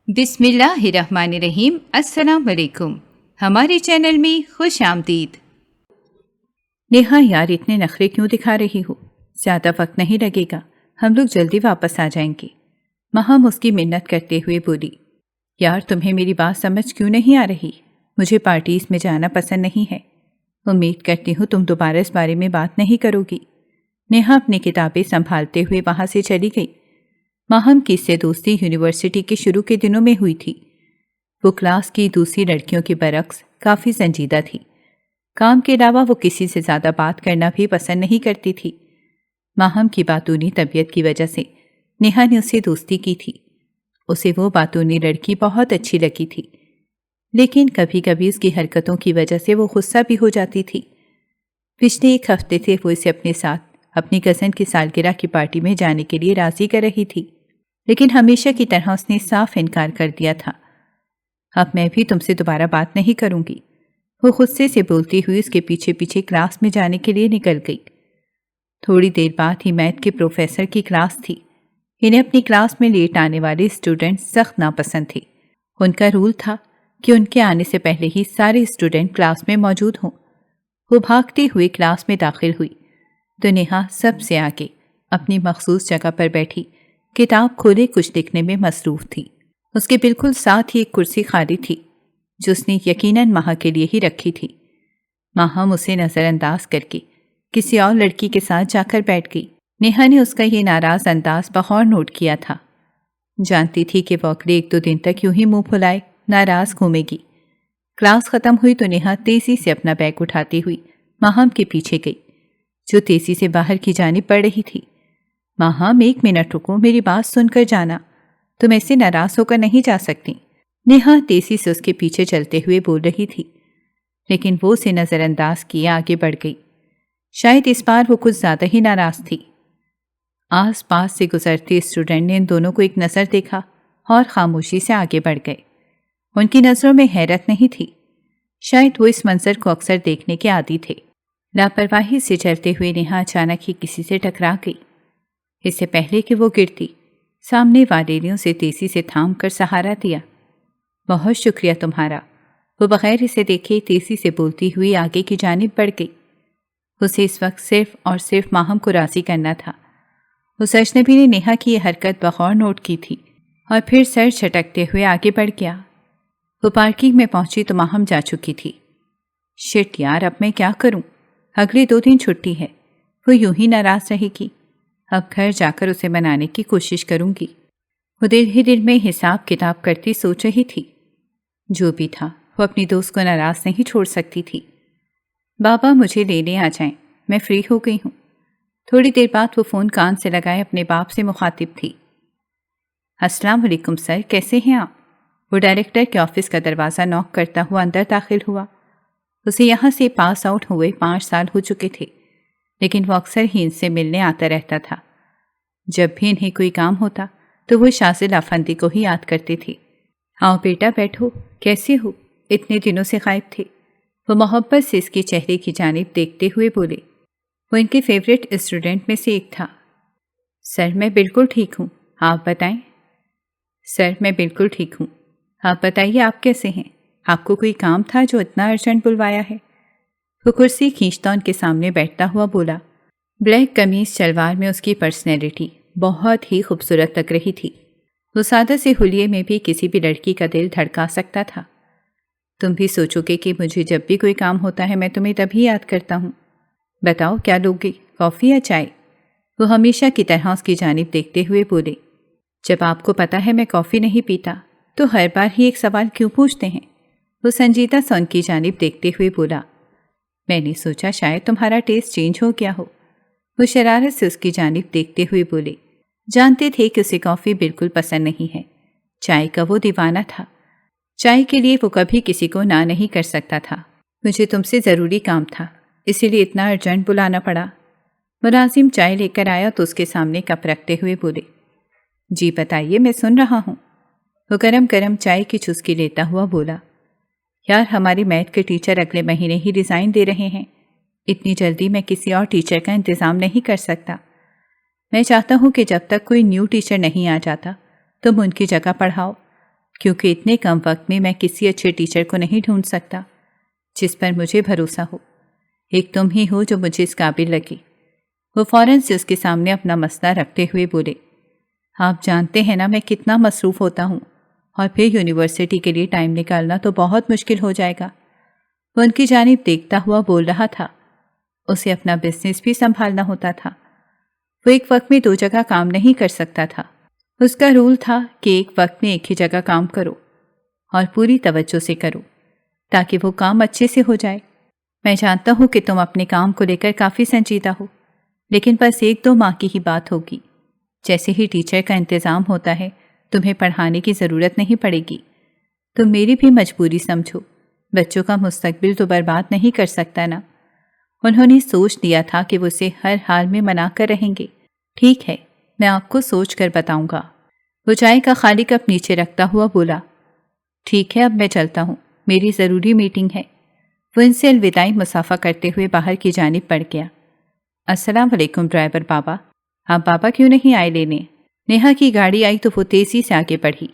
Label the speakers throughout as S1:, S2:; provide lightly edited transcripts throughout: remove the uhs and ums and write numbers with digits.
S1: بسم اللہ الرحمن الرحیم۔ السلام علیکم، ہمارے چینل میں خوش آمدید۔
S2: نیہا یار اتنے نخرے کیوں دکھا رہی ہو؟ زیادہ وقت نہیں لگے گا، ہم لوگ جلدی واپس آ جائیں گے۔ مہم اس کی منت کرتے ہوئے بولی، یار تمہیں میری بات سمجھ کیوں نہیں آ رہی؟ مجھے پارٹیز میں جانا پسند نہیں ہے۔ امید کرتی ہوں تم دوبارہ اس بارے میں بات نہیں کرو گی۔ نیہا اپنی کتابیں سنبھالتے ہوئے وہاں سے چلی گئی۔ مہم کی اس سے دوستی یونیورسٹی کے شروع کے دنوں میں ہوئی تھی۔ وہ کلاس کی دوسری لڑکیوں کے برعکس کافی سنجیدہ تھی۔ کام کے علاوہ وہ کسی سے زیادہ بات کرنا بھی پسند نہیں کرتی تھی۔ ماہم کی باتونی طبیعت کی وجہ سے نیہا نے اسے دوستی کی تھی۔ اسے وہ باتونی لڑکی بہت اچھی لگی تھی، لیکن کبھی کبھی اس کی حرکتوں کی وجہ سے وہ غصہ بھی ہو جاتی تھی۔ پچھلے ایک ہفتے سے وہ اسے اپنے ساتھ اپنی کزن کی سالگرہ کی پارٹی میں جانے کے لیے راضی کر رہی تھی، لیکن ہمیشہ کی طرح اس نے صاف انکار کر دیا تھا۔ اب میں بھی تم سے دوبارہ بات نہیں کروں گی، وہ غصے سے بولتی ہوئی اس کے پیچھے پیچھے کلاس میں جانے کے لیے نکل گئی۔ تھوڑی دیر بعد ہی میتھ کے پروفیسر کی کلاس تھی۔ انہیں اپنی کلاس میں لیٹ آنے والے اسٹوڈنٹ سخت ناپسند تھے۔ ان کا رول تھا کہ ان کے آنے سے پہلے ہی سارے اسٹوڈنٹ کلاس میں موجود ہوں۔ وہ بھاگتی ہوئی کلاس میں داخل ہوئی تو نیہا سب سے آگے اپنی مخصوص جگہ پر بیٹھی کتاب کھولے کچھ لکھنے میں مصروف تھی۔ اس کے بالکل ساتھ ہی ایک کرسی خالی تھی جو اس نے یقیناً ماہا کے لیے ہی رکھی تھی۔ ماہم اسے نظر انداز کر کے کسی اور لڑکی کے ساتھ جا کر بیٹھ گئی۔ نیہا نے اس کا یہ ناراض انداز بغور نوٹ کیا تھا۔ جانتی تھی کہ وہ اگلے 1-2 دن تک یوں ہی منہ پھلائے ناراض گھومے گی۔ کلاس ختم ہوئی تو نیہا تیزی سے اپنا بیگ اٹھاتی ہوئی ماہم کے پیچھے گئی، جو تیزی سے باہر کی جانب بڑھ رہی تھی۔ ماہم 1 منٹ رکو، میری بات سن کر جانا، تم ایسے ناراض ہو کر نہیں جا سکتی۔ نیہا تیزی سے اس کے پیچھے چلتے ہوئے بول رہی تھی، لیکن وہ اسے نظر انداز کیے آگے بڑھ گئی۔ شاید اس بار وہ کچھ زیادہ ہی ناراض تھی۔ آس پاس سے گزرتے اسٹوڈنٹ نے ان دونوں کو ایک نظر دیکھا اور خاموشی سے آگے بڑھ گئے۔ ان کی نظروں میں حیرت نہیں تھی، شاید وہ اس منظر کو اکثر دیکھنے کے عادی تھے۔ لاپرواہی سے چلتے ہوئے نیہا اچانک ہی کسی سے ٹکرا گئی۔ اس سے پہلے کہ وہ گرتی، سامنے والے نے اسے تیزی سے تھام کر سہارا دیا۔ بہت شکریہ تمہارا، وہ بغیر اسے دیکھے تیزی سے بولتی ہوئی آگے کی جانب بڑھ گئی۔ اسے اس وقت صرف اور صرف ماہم کو راضی کرنا تھا۔ اس اجنبی نے نیہا کی یہ حرکت بغور نوٹ کی تھی اور پھر سر چھٹکتے ہوئے آگے بڑھ گیا۔ وہ پارکنگ میں پہنچی تو ماہم جا چکی تھی۔ شٹ یار، اب میں کیا کروں؟ اگلے 2 دن چھٹی ہے۔ وہ یوں ہی ناراض رہے گی۔ اب گھر جا کر اسے منانے کی کوشش کروں گی۔ وہ دل ہی دل میں حساب کتاب کرتی سوچ رہی تھی۔ جو بھی تھا، وہ اپنی دوست کو ناراض نہیں چھوڑ سکتی تھی۔ بابا مجھے لینے آ جائیں، میں فری ہو گئی ہوں۔ تھوڑی دیر بعد وہ فون کان سے لگائے اپنے باپ سے مخاطب تھی۔ السلام علیکم سر، کیسے ہیں آپ؟ وہ ڈائریکٹر کے آفس کا دروازہ نوک کرتا ہوا اندر داخل ہوا۔ اسے یہاں سے پاس آؤٹ ہوئے 5 سال ہو چکے تھے، لیکن وہ اکثر ہی ان سے ملنے آتا رہتا تھا۔ جب بھی انہیں کوئی کام ہوتا تو وہ شاذل افندی کو ہی یاد کرتے تھے۔ آؤ بیٹا بیٹھو، کیسے ہو؟ اتنے دنوں سے غائب تھے۔ وہ محبت سے اس کے چہرے کی جانب دیکھتے ہوئے بولے۔ وہ ان کے فیورٹ اسٹوڈنٹ میں سے ایک تھا۔ سر میں بالکل ٹھیک ہوں، آپ بتائیں؟ سر میں بالکل ٹھیک ہوں، آپ بتائیے آپ کیسے ہیں؟ آپ کو کوئی کام تھا جو اتنا ارجنٹ بلوایا ہے؟ وہ کرسی کھینچتا ان کے سامنے بیٹھتا ہوا بولا۔ بلیک قمیص شلوار میں اس کی پرسنالٹی بہت ہی خوبصورت لگ رہی تھی۔ وہ سادہ سے حلیے میں بھی کسی بھی لڑکی کا دل دھڑکا سکتا تھا۔ تم بھی سوچو گے کہ مجھے جب بھی کوئی کام ہوتا ہے میں تمہیں تبھی یاد کرتا ہوں۔ بتاؤ کیا لوگے، کافی یا چائے؟ وہ ہمیشہ کی طرح اس کی جانب دیکھتے ہوئے بولے۔ جب آپ کو پتا ہے میں کافی نہیں پیتا تو ہر بار ہی ایک سوال کیوں پوچھتے ہیں؟ وہ سنجیدہ سا ان کی جانب دیکھتے ہوئے بولا۔ میں نے سوچا شاید تمہارا ٹیسٹ چینج ہو گیا ہو۔ وہ شرارت سے اس کی جانب دیکھتے ہوئے بولے۔ جانتے تھے کہ اسے کافی بالکل پسند نہیں ہے۔ چائے کا وہ دیوانہ تھا۔ چائے کے لیے وہ کبھی کسی کو نہ نہیں کر سکتا تھا۔ مجھے تم سے ضروری کام تھا، اسی لیے اتنا ارجنٹ بلانا پڑا۔ ملازم چائے لے کر آیا تو اس کے سامنے کپ رکھتے ہوئے بولے۔ جی بتائیے، میں سن رہا ہوں۔ وہ گرم گرم چائے کی چسکی لیتا ہوا بولا۔ یار ہمارے میتھ کے ٹیچر اگلے مہینے ہی ریزائن دے رہے ہیں۔ اتنی جلدی میں کسی اور ٹیچر کا انتظام نہیں کر سکتا۔ میں چاہتا ہوں کہ جب تک کوئی نیو ٹیچر نہیں آ جاتا تم ان کی جگہ پڑھاؤ۔ کیونکہ اتنے کم وقت میں میں کسی اچھے ٹیچر کو نہیں ڈھونڈ سکتا جس پر مجھے بھروسہ ہو۔ ایک تم ہی ہو جو مجھے اس قابل لگے۔ وہ فوراً سے اس کے سامنے اپنا مسئلہ رکھتے ہوئے بولے، آپ جانتے ہیں نا میں کتنا مصروف ہوتا ہوں، اور پھر یونیورسٹی کے لیے ٹائم نکالنا تو بہت مشکل ہو جائے گا۔ وہ ان کی جانب دیکھتا ہوا بول رہا تھا، اسے اپنا بزنس بھی سنبھالنا ہوتا تھا۔ وہ ایک وقت میں 2 جگہ کام نہیں کر سکتا تھا۔ اس کا رول تھا کہ ایک وقت میں ایک ہی جگہ کام کرو اور پوری توجہ سے کرو تاکہ وہ کام اچھے سے ہو جائے۔ میں جانتا ہوں کہ تم اپنے کام کو لے کر کافی سنجیدہ ہو، لیکن بس 1-2 ماہ کی ہی بات ہوگی۔ جیسے ہی ٹیچر کا انتظام ہوتا ہے تمہیں پڑھانے کی ضرورت نہیں پڑے گی۔ تم میری بھی مجبوری سمجھو، بچوں کا مستقبل تو برباد نہیں کر سکتا نا۔ انہوں نے سوچ لیا تھا کہ وہ اسے ہر حال میں منا کر رہیں گے۔ ٹھیک ہے، میں آپ کو سوچ کر بتاؤں گا۔ وہ چائے کا خالی کپ نیچے رکھتا ہوا بولا، ٹھیک ہے اب میں چلتا ہوں، میری ضروری میٹنگ ہے۔ وہ ان سے الوداعی مصافحہ کرتے ہوئے باہر کی جانب بڑھ گیا۔ السلام علیکم ڈرائیور بابا، آپ بابا کیوں نہیں آئے لینے؟ نیہا کی گاڑی آئی تو وہ تیزی سے آگے بڑھی،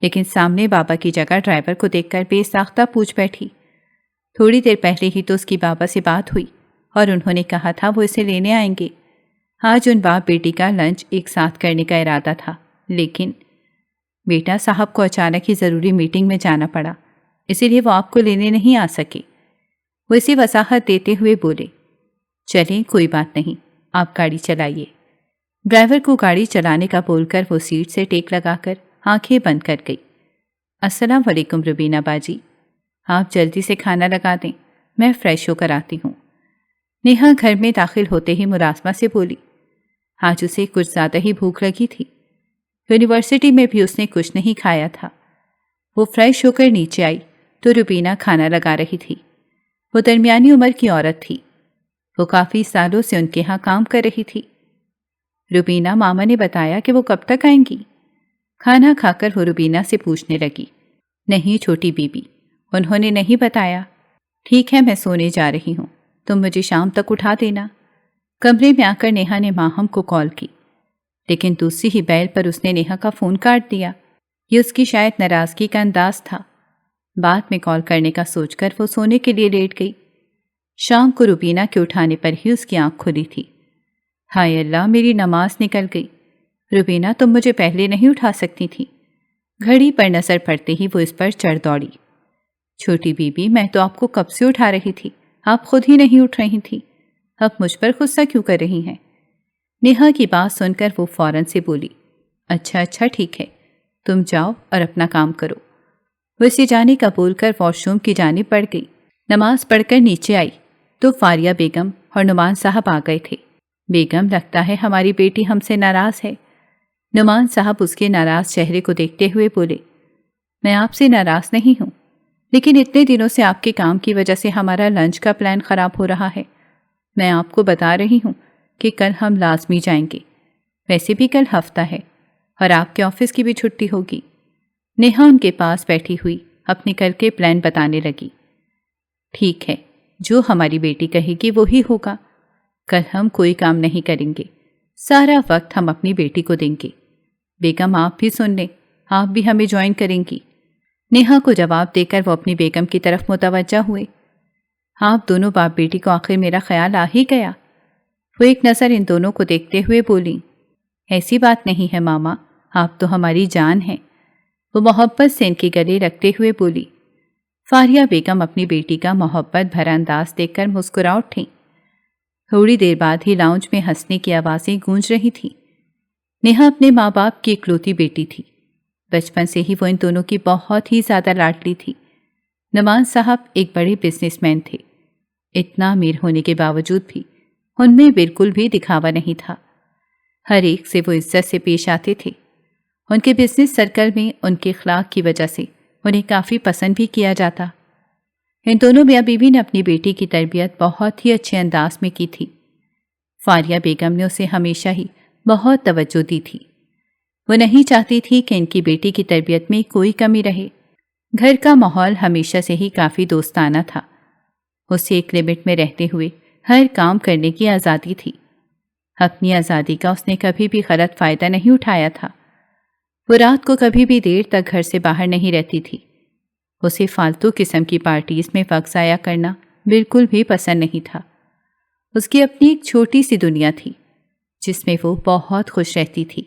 S2: لیکن سامنے بابا کی جگہ ڈرائیور کو دیکھ کر بے ساختہ پوچھ بیٹھی۔ تھوڑی دیر پہلے ہی تو اس کی بابا سے بات ہوئی اور انہوں نے کہا تھا وہ اسے لینے آئیں گے۔ آج ان باپ بیٹی کا لنچ ایک ساتھ کرنے کا ارادہ تھا، لیکن بیٹا صاحب کو اچانک ہی ضروری میٹنگ میں جانا پڑا، اسی لیے وہ آپ کو لینے نہیں آ سکے۔ وہ اسی وضاحت دیتے ہوئے بولے، چلیں کوئی بات نہیں، آپ گاڑی چلائیے۔ ڈرائیور کو گاڑی چلانے کا بول کر وہ سیٹ سے ٹیک لگا کر آنکھیں بند کر گئی۔ السلام علیکم روبینہ باجی، آپ جلدی سے کھانا لگا دیں، میں فریش ہو کر آتی ہوں۔ نیہا گھر میں داخل ہوتے ہی ملازمہ سے بولی۔ آج اسے کچھ زیادہ ہی بھوک لگی تھی، یونیورسٹی میں بھی اس نے کچھ نہیں کھایا تھا۔ وہ فریش ہو کر نیچے آئی تو روبینہ کھانا لگا رہی تھی۔ وہ درمیانی عمر کی عورت تھی، وہ کافی سالوں سے ان کے ہاں کام کر رہی تھی۔ روبینہ ماما نے بتایا کہ وہ کب تک آئیں گی؟ کھانا کھا کر وہ روبینہ سے پوچھنے لگی۔ نہیں چھوٹی بی بی، انہوں نے نہیں بتایا۔ ٹھیک ہے میں سونے جا رہی ہوں، تم مجھے شام تک اٹھا دینا۔ کمرے میں آ کر نیہا نے ماہم کو کال کی، لیکن دوسری ہی بیل پر اس نے نیہا کا فون کاٹ دیا۔ یہ اس کی شاید ناراضگی کا انداز تھا۔ بعد میں کال کرنے کا سوچ کر وہ سونے کے لیے لیٹ گئی۔ شام کو روبینہ کے اٹھانے پر ہی اس کی آنکھ کھلی تھی۔ ہائے اللہ، میری نماز نکل گئی۔ روبینہ تم مجھے پہلے نہیں اٹھا سکتی تھی۔ گھڑی پر نظر پڑتے ہی وہ اس پر چڑھ دوڑی۔ چھوٹی بی بی، میں تو آپ کو کب سے اٹھا رہی تھی، آپ خود ہی نہیں اٹھ رہی تھی، اب مجھ پر غصہ کیوں کر رہی ہیں؟ نیہا کی بات سن کر وہ فوراً سے بولی، اچھا ٹھیک ہے، تم جاؤ اور اپنا کام کرو۔ وہ اسے جانے کا بول کر واش روم کی جانب بڑھ گئی۔ نماز پڑھ کر نیچے آئی تو فاریہ بیگم اور نعمان صاحب آ گئے تھے۔ بیگم، لگتا ہے ہماری بیٹی ہم سے ناراض ہے۔ نعمان صاحب اس کے ناراض چہرے کو دیکھتے ہوئے بولے، میں آپ سے ناراض نہیں ہوں، لیکن اتنے دنوں سے آپ کے کام کی وجہ سے ہمارا لنچ کا پلان خراب ہو رہا ہے۔ میں آپ کو بتا رہی ہوں کہ کل ہم لازمی جائیں گے، ویسے بھی کل ہفتہ ہے اور آپ کے آفس کی بھی چھٹی ہوگی۔ نیہا ان کے پاس بیٹھی ہوئی اپنے کل کے پلان بتانے لگی۔ ٹھیک ہے، جو ہماری بیٹی کہے گی وہی ہوگا۔ کل ہم کوئی کام نہیں کریں گے، سارا وقت ہم اپنی بیٹی کو دیں گے۔ بیگم آپ بھی سن لیں، آپ بھی ہمیں جوائن کریں گی۔ نیہا کو جواب دے کر وہ اپنی بیگم کی طرف متوجہ ہوئے۔ آپ دونوں باپ بیٹی کو آخر میرا خیال آ ہی گیا۔ وہ ایک نظر ان دونوں کو دیکھتے ہوئے بولی، ایسی بات نہیں ہے ماما، آپ تو ہماری جان ہیں۔ وہ محبت سے ان کے گلے رکھتے ہوئے بولی۔ فاریہ بیگم اپنی بیٹی کا محبت بھرا انداز دیکھ کر مسکرا اٹھیں۔ تھوڑی دیر بعد ہی لاؤنج میں ہنسنے کی آوازیں گونج رہی تھیں۔ نیہا اپنے ماں باپ کی اکلوتی بیٹی تھی، بچپن سے ہی وہ ان دونوں کی بہت ہی زیادہ لاڈلی تھی۔ نعمان صاحب ایک بڑے بزنس مین تھے، اتنا امیر ہونے کے باوجود بھی ان میں بالکل بھی دکھاوا نہیں تھا۔ ہر ایک سے وہ عزت سے پیش آتے تھے۔ ان کے بزنس سرکل میں ان کے اخلاق کی وجہ سے انہیں کافی پسند بھی کیا جاتا۔ ان دونوں میاں بیوی نے اپنی بیٹی کی تربیت بہت ہی اچھے انداز میں کی تھی۔ فاریہ بیگم نے اسے ہمیشہ ہی بہت توجہ دی تھی۔ وہ نہیں چاہتی تھی کہ ان کی بیٹی کی تربیت میں کوئی کمی رہے۔ گھر کا ماحول ہمیشہ سے ہی کافی دوستانہ تھا۔ اسے ایک لمٹ میں رہتے ہوئے ہر کام کرنے کی آزادی تھی۔ اپنی آزادی کا اس نے کبھی بھی غلط فائدہ نہیں اٹھایا تھا۔ وہ رات کو کبھی بھی دیر تک گھر سے باہر نہیں رہتی تھی۔ اسے فالتو قسم کی پارٹیز میں وقت ضائع کرنا بالکل بھی پسند نہیں تھا۔ اس کی اپنی ایک چھوٹی سی دنیا تھی جس میں وہ بہت خوش رہتی تھی۔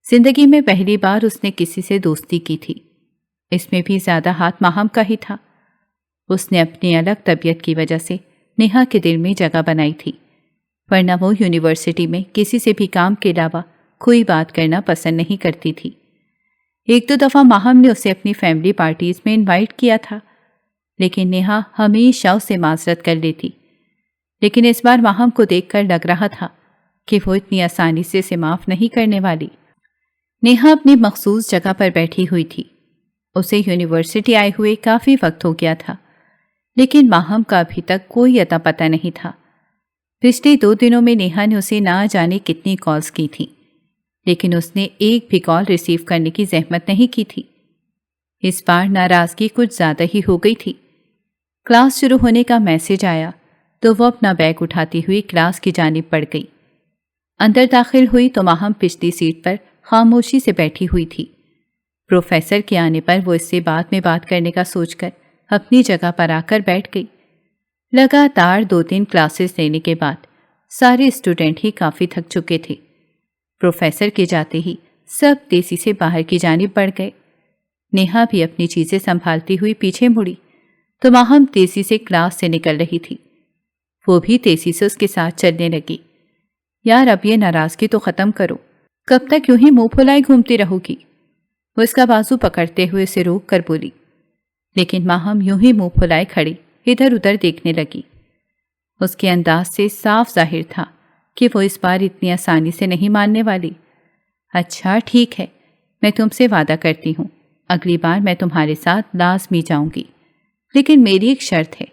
S2: زندگی میں پہلی بار اس نے کسی سے دوستی کی تھی، اس میں بھی زیادہ ہاتھ ماہم کا ہی تھا۔ اس نے اپنی الگ طبیعت کی وجہ سے نیہا کے دل میں جگہ بنائی تھی، ورنہ وہ یونیورسٹی میں کسی سے بھی کام کے علاوہ کوئی بات کرنا پسند نہیں کرتی تھی۔ ایک دو دفعہ ماہم نے اسے اپنی فیملی پارٹیز میں انوائٹ کیا تھا، لیکن نیہا ہمیشہ اسے معذرت کر لیتی۔ لیکن اس بار ماہم کو دیکھ کر لگ رہا تھا کہ وہ اتنی آسانی سے اسے معاف نہیں کرنے والی۔ نیہا اپنی مخصوص جگہ پر بیٹھی ہوئی تھی۔ اسے یونیورسٹی آئے ہوئے کافی وقت ہو گیا تھا، لیکن ماہم کا ابھی تک کوئی اتا پتہ نہیں تھا۔ پچھلے 2 دنوں میں نیہا نے اسے نہ جانے کتنی کالز کی تھیں، لیکن اس نے ایک بھی کال ریسیو کرنے کی زحمت نہیں کی تھی۔ اس بار ناراضگی کچھ زیادہ ہی ہو گئی تھی۔ کلاس شروع ہونے کا میسج آیا تو وہ اپنا بیگ اٹھاتی ہوئی کلاس کی جانب بڑھ گئی۔ اندر داخل ہوئی تو ماہم پچھلی سیٹ پر خاموشی سے بیٹھی ہوئی تھی۔ پروفیسر کے آنے پر وہ اس سے بعد میں بات کرنے کا سوچ کر اپنی جگہ پر آ کر بیٹھ گئی۔ لگاتار 2-3 کلاسز لینے کے بعد سارے اسٹوڈنٹ ہی کافی تھک چکے تھے۔ پروفیسر کے جاتے ہی سب تیزی سے باہر کی جانب بڑھ گئے۔ نیہا بھی اپنی چیزیں سنبھالتی ہوئی پیچھے مڑی تو ماہم تیزی سے کلاس سے نکل رہی تھی۔ وہ بھی تیزی سے اس کے ساتھ چلنے لگی۔ یار اب یہ ناراضگی تو ختم کرو، کب تک یوں ہی منہ پھلائے گھومتی رہو گی؟ وہ اس کا بازو پکڑتے ہوئے اسے روک کر بولی، لیکن ماہم یوں ہی منہ پھلائے کھڑی ادھر ادھر دیکھنے لگی۔ اس کے انداز سے صاف ظاہر تھا کہ وہ اس بار اتنی آسانی سے نہیں ماننے والی۔ اچھا ٹھیک ہے، میں تم سے وعدہ کرتی ہوں اگلی بار میں تمہارے ساتھ لازمی جاؤں گی، لیکن میری ایک شرط ہے۔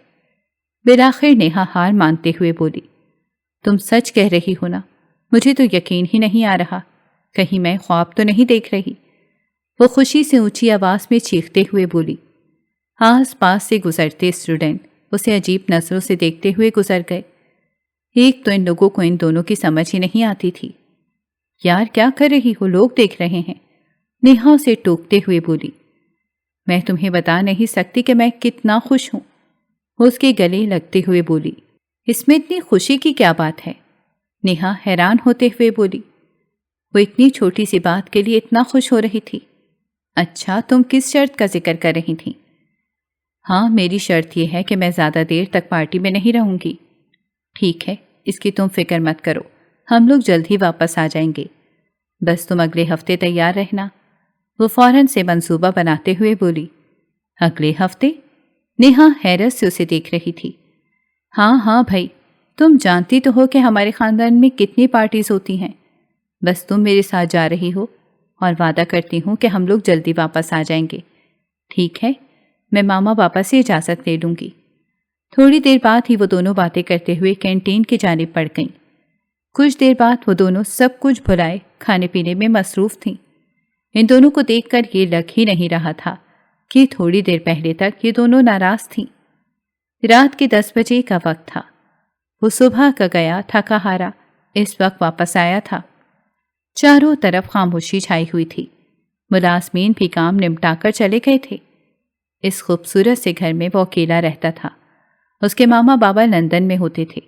S2: بالآخر نیہا ہار مانتے ہوئے بولی، تم سچ کہہ رہی ہو نا؟ مجھے تو یقین ہی نہیں آ رہا، کہیں میں خواب تو نہیں دیکھ رہی؟ وہ خوشی سے اونچی آواز میں چیختے ہوئے بولی۔ آس پاس سے گزرتے اسٹوڈنٹ اسے عجیب نظروں سے دیکھتے ہوئے گزر گئے۔ ایک تو ان لوگوں کو ان دونوں کی سمجھ ہی نہیں آتی تھی۔ یار کیا کر رہی ہو، لوگ دیکھ رہے ہیں، نیہا اسے ٹوکتے ہوئے بولی۔ میں تمہیں بتا نہیں سکتی کہ میں کتنا خوش ہوں، وہ اس کے گلے لگتے ہوئے بولی۔ اس میں اتنی خوشی کی کیا بات ہے؟ نیہا حیران ہوتے ہوئے بولی۔ وہ اتنی چھوٹی سی بات کے لیے اتنا خوش ہو رہی تھی۔ اچھا تم کس شرط کا ذکر کر رہی تھیں؟ ہاں میری شرط یہ ہے کہ میں زیادہ دیر تک پارٹی میں نہیں رہوں گی۔ ٹھیک ہے، اس کی تم فکر مت کرو، ہم لوگ جلد ہی واپس آ جائیں گے، بس تم اگلے ہفتے تیار رہنا۔ وہ فوراً سے منصوبہ بناتے ہوئے بولی۔ اگلے ہفتے؟ نیہا حیرت سے اسے دیکھ رہی تھی۔ ہاں بھائی، تم جانتی تو ہو کہ ہمارے خاندان میں کتنی پارٹیز ہوتی ہیں، بس تم میرے ساتھ جا رہی ہو اور وعدہ کرتی ہوں کہ ہم لوگ جلدی واپس آ جائیں گے۔ ٹھیک ہے، میں ماما پاپا سے اجازت لے لوں گی۔ تھوڑی دیر بعد ہی وہ دونوں باتیں کرتے ہوئے کینٹین کی جانب بڑھ گئیں۔ کچھ دیر بعد وہ دونوں سب کچھ بھلائے کھانے پینے میں مصروف تھیں۔ ان دونوں کو دیکھ کر یہ لگ ہی نہیں رہا تھا کہ تھوڑی دیر پہلے تک یہ دونوں ناراض تھیں۔ رات کے 10 بجے کا وقت تھا۔ وہ صبح کا گیا تھکا ہارا اس وقت واپس آیا تھا۔ چاروں طرف خاموشی چھائی ہوئی تھی۔ ملازمین بھی کام نمٹا کر چلے گئے تھے۔ اس خوبصورت سے گھر میں وہ اکیلا رہتا تھا۔ اس کے ماما بابا لندن میں ہوتے تھے۔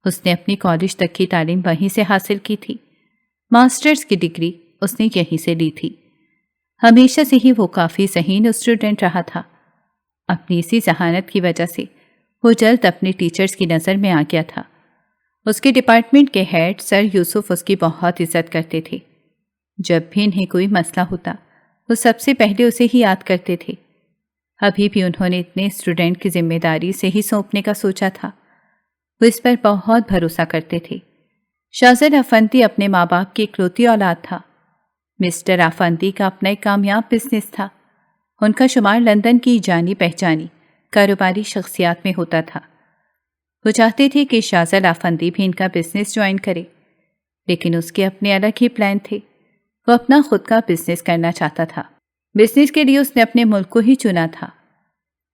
S2: اس نے اپنی کالج تک کی تعلیم وہیں سے حاصل کی تھی۔ ماسٹرز کی ڈگری اس نے یہیں سے لی تھی۔ ہمیشہ سے ہی وہ کافی ذہین اسٹوڈنٹ رہا تھا۔ اپنی اسی ذہانت کی وجہ سے وہ جلد اپنے ٹیچرز کی نظر میں آ گیا تھا۔ اس کے ڈپارٹمنٹ کے ہیڈ سر یوسف اس کی بہت عزت کرتے تھے۔ جب بھی انہیں کوئی مسئلہ ہوتا وہ سب سے پہلے اسے ہی یاد کرتے تھے۔ ابھی بھی انہوں نے اتنے اسٹوڈنٹ کی ذمہ داری سے ہی سونپنے کا سوچا تھا۔ وہ اس پر بہت بھروسہ کرتے تھے۔ شاذر افندی اپنے ماں باپ کی اکلوتی اولاد تھا۔ مسٹر افندی کا اپنا ایک کامیاب بزنس تھا۔ ان کا شمار لندن کی جانی پہچانی کاروباری شخصیات میں ہوتا تھا۔ وہ چاہتے تھے کہ شاذر افندی بھی ان کا بزنس جوائن کرے، لیکن اس کے اپنے الگ ہی پلان تھے۔ وہ اپنا خود کا بزنس کرنا چاہتا تھا۔ بزنس کے لیے اس نے اپنے ملک کو ہی چنا تھا۔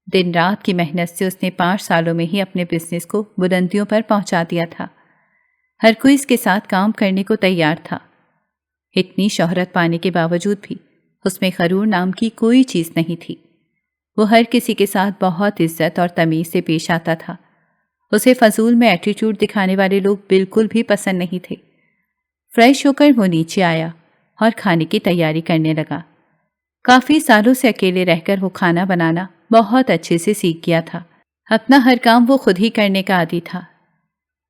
S2: دن رات کی محنت سے اس نے 5 سالوں میں ہی اپنے بزنس کو بلندیوں پر پہنچا دیا تھا۔ ہر کوئی اس کے ساتھ کام کرنے کو تیار تھا۔ اتنی شہرت پانے کے باوجود بھی اس میں غرور نام کی کوئی چیز نہیں تھی۔ وہ ہر کسی کے ساتھ بہت عزت اور تمیز سے پیش آتا تھا۔ اسے فضول میں ایٹیٹیوڈ دکھانے والے لوگ بالکل بھی پسند نہیں تھے۔ فریش ہو کر وہ نیچے آیا اور کھانے کی تیاری کرنے لگا۔ کافی سالوں سے اکیلے رہ کر وہ کھانا بنانا بہت اچھے سے سیکھ گیا تھا۔ اپنا ہر کام وہ خود ہی کرنے کا عادی تھا۔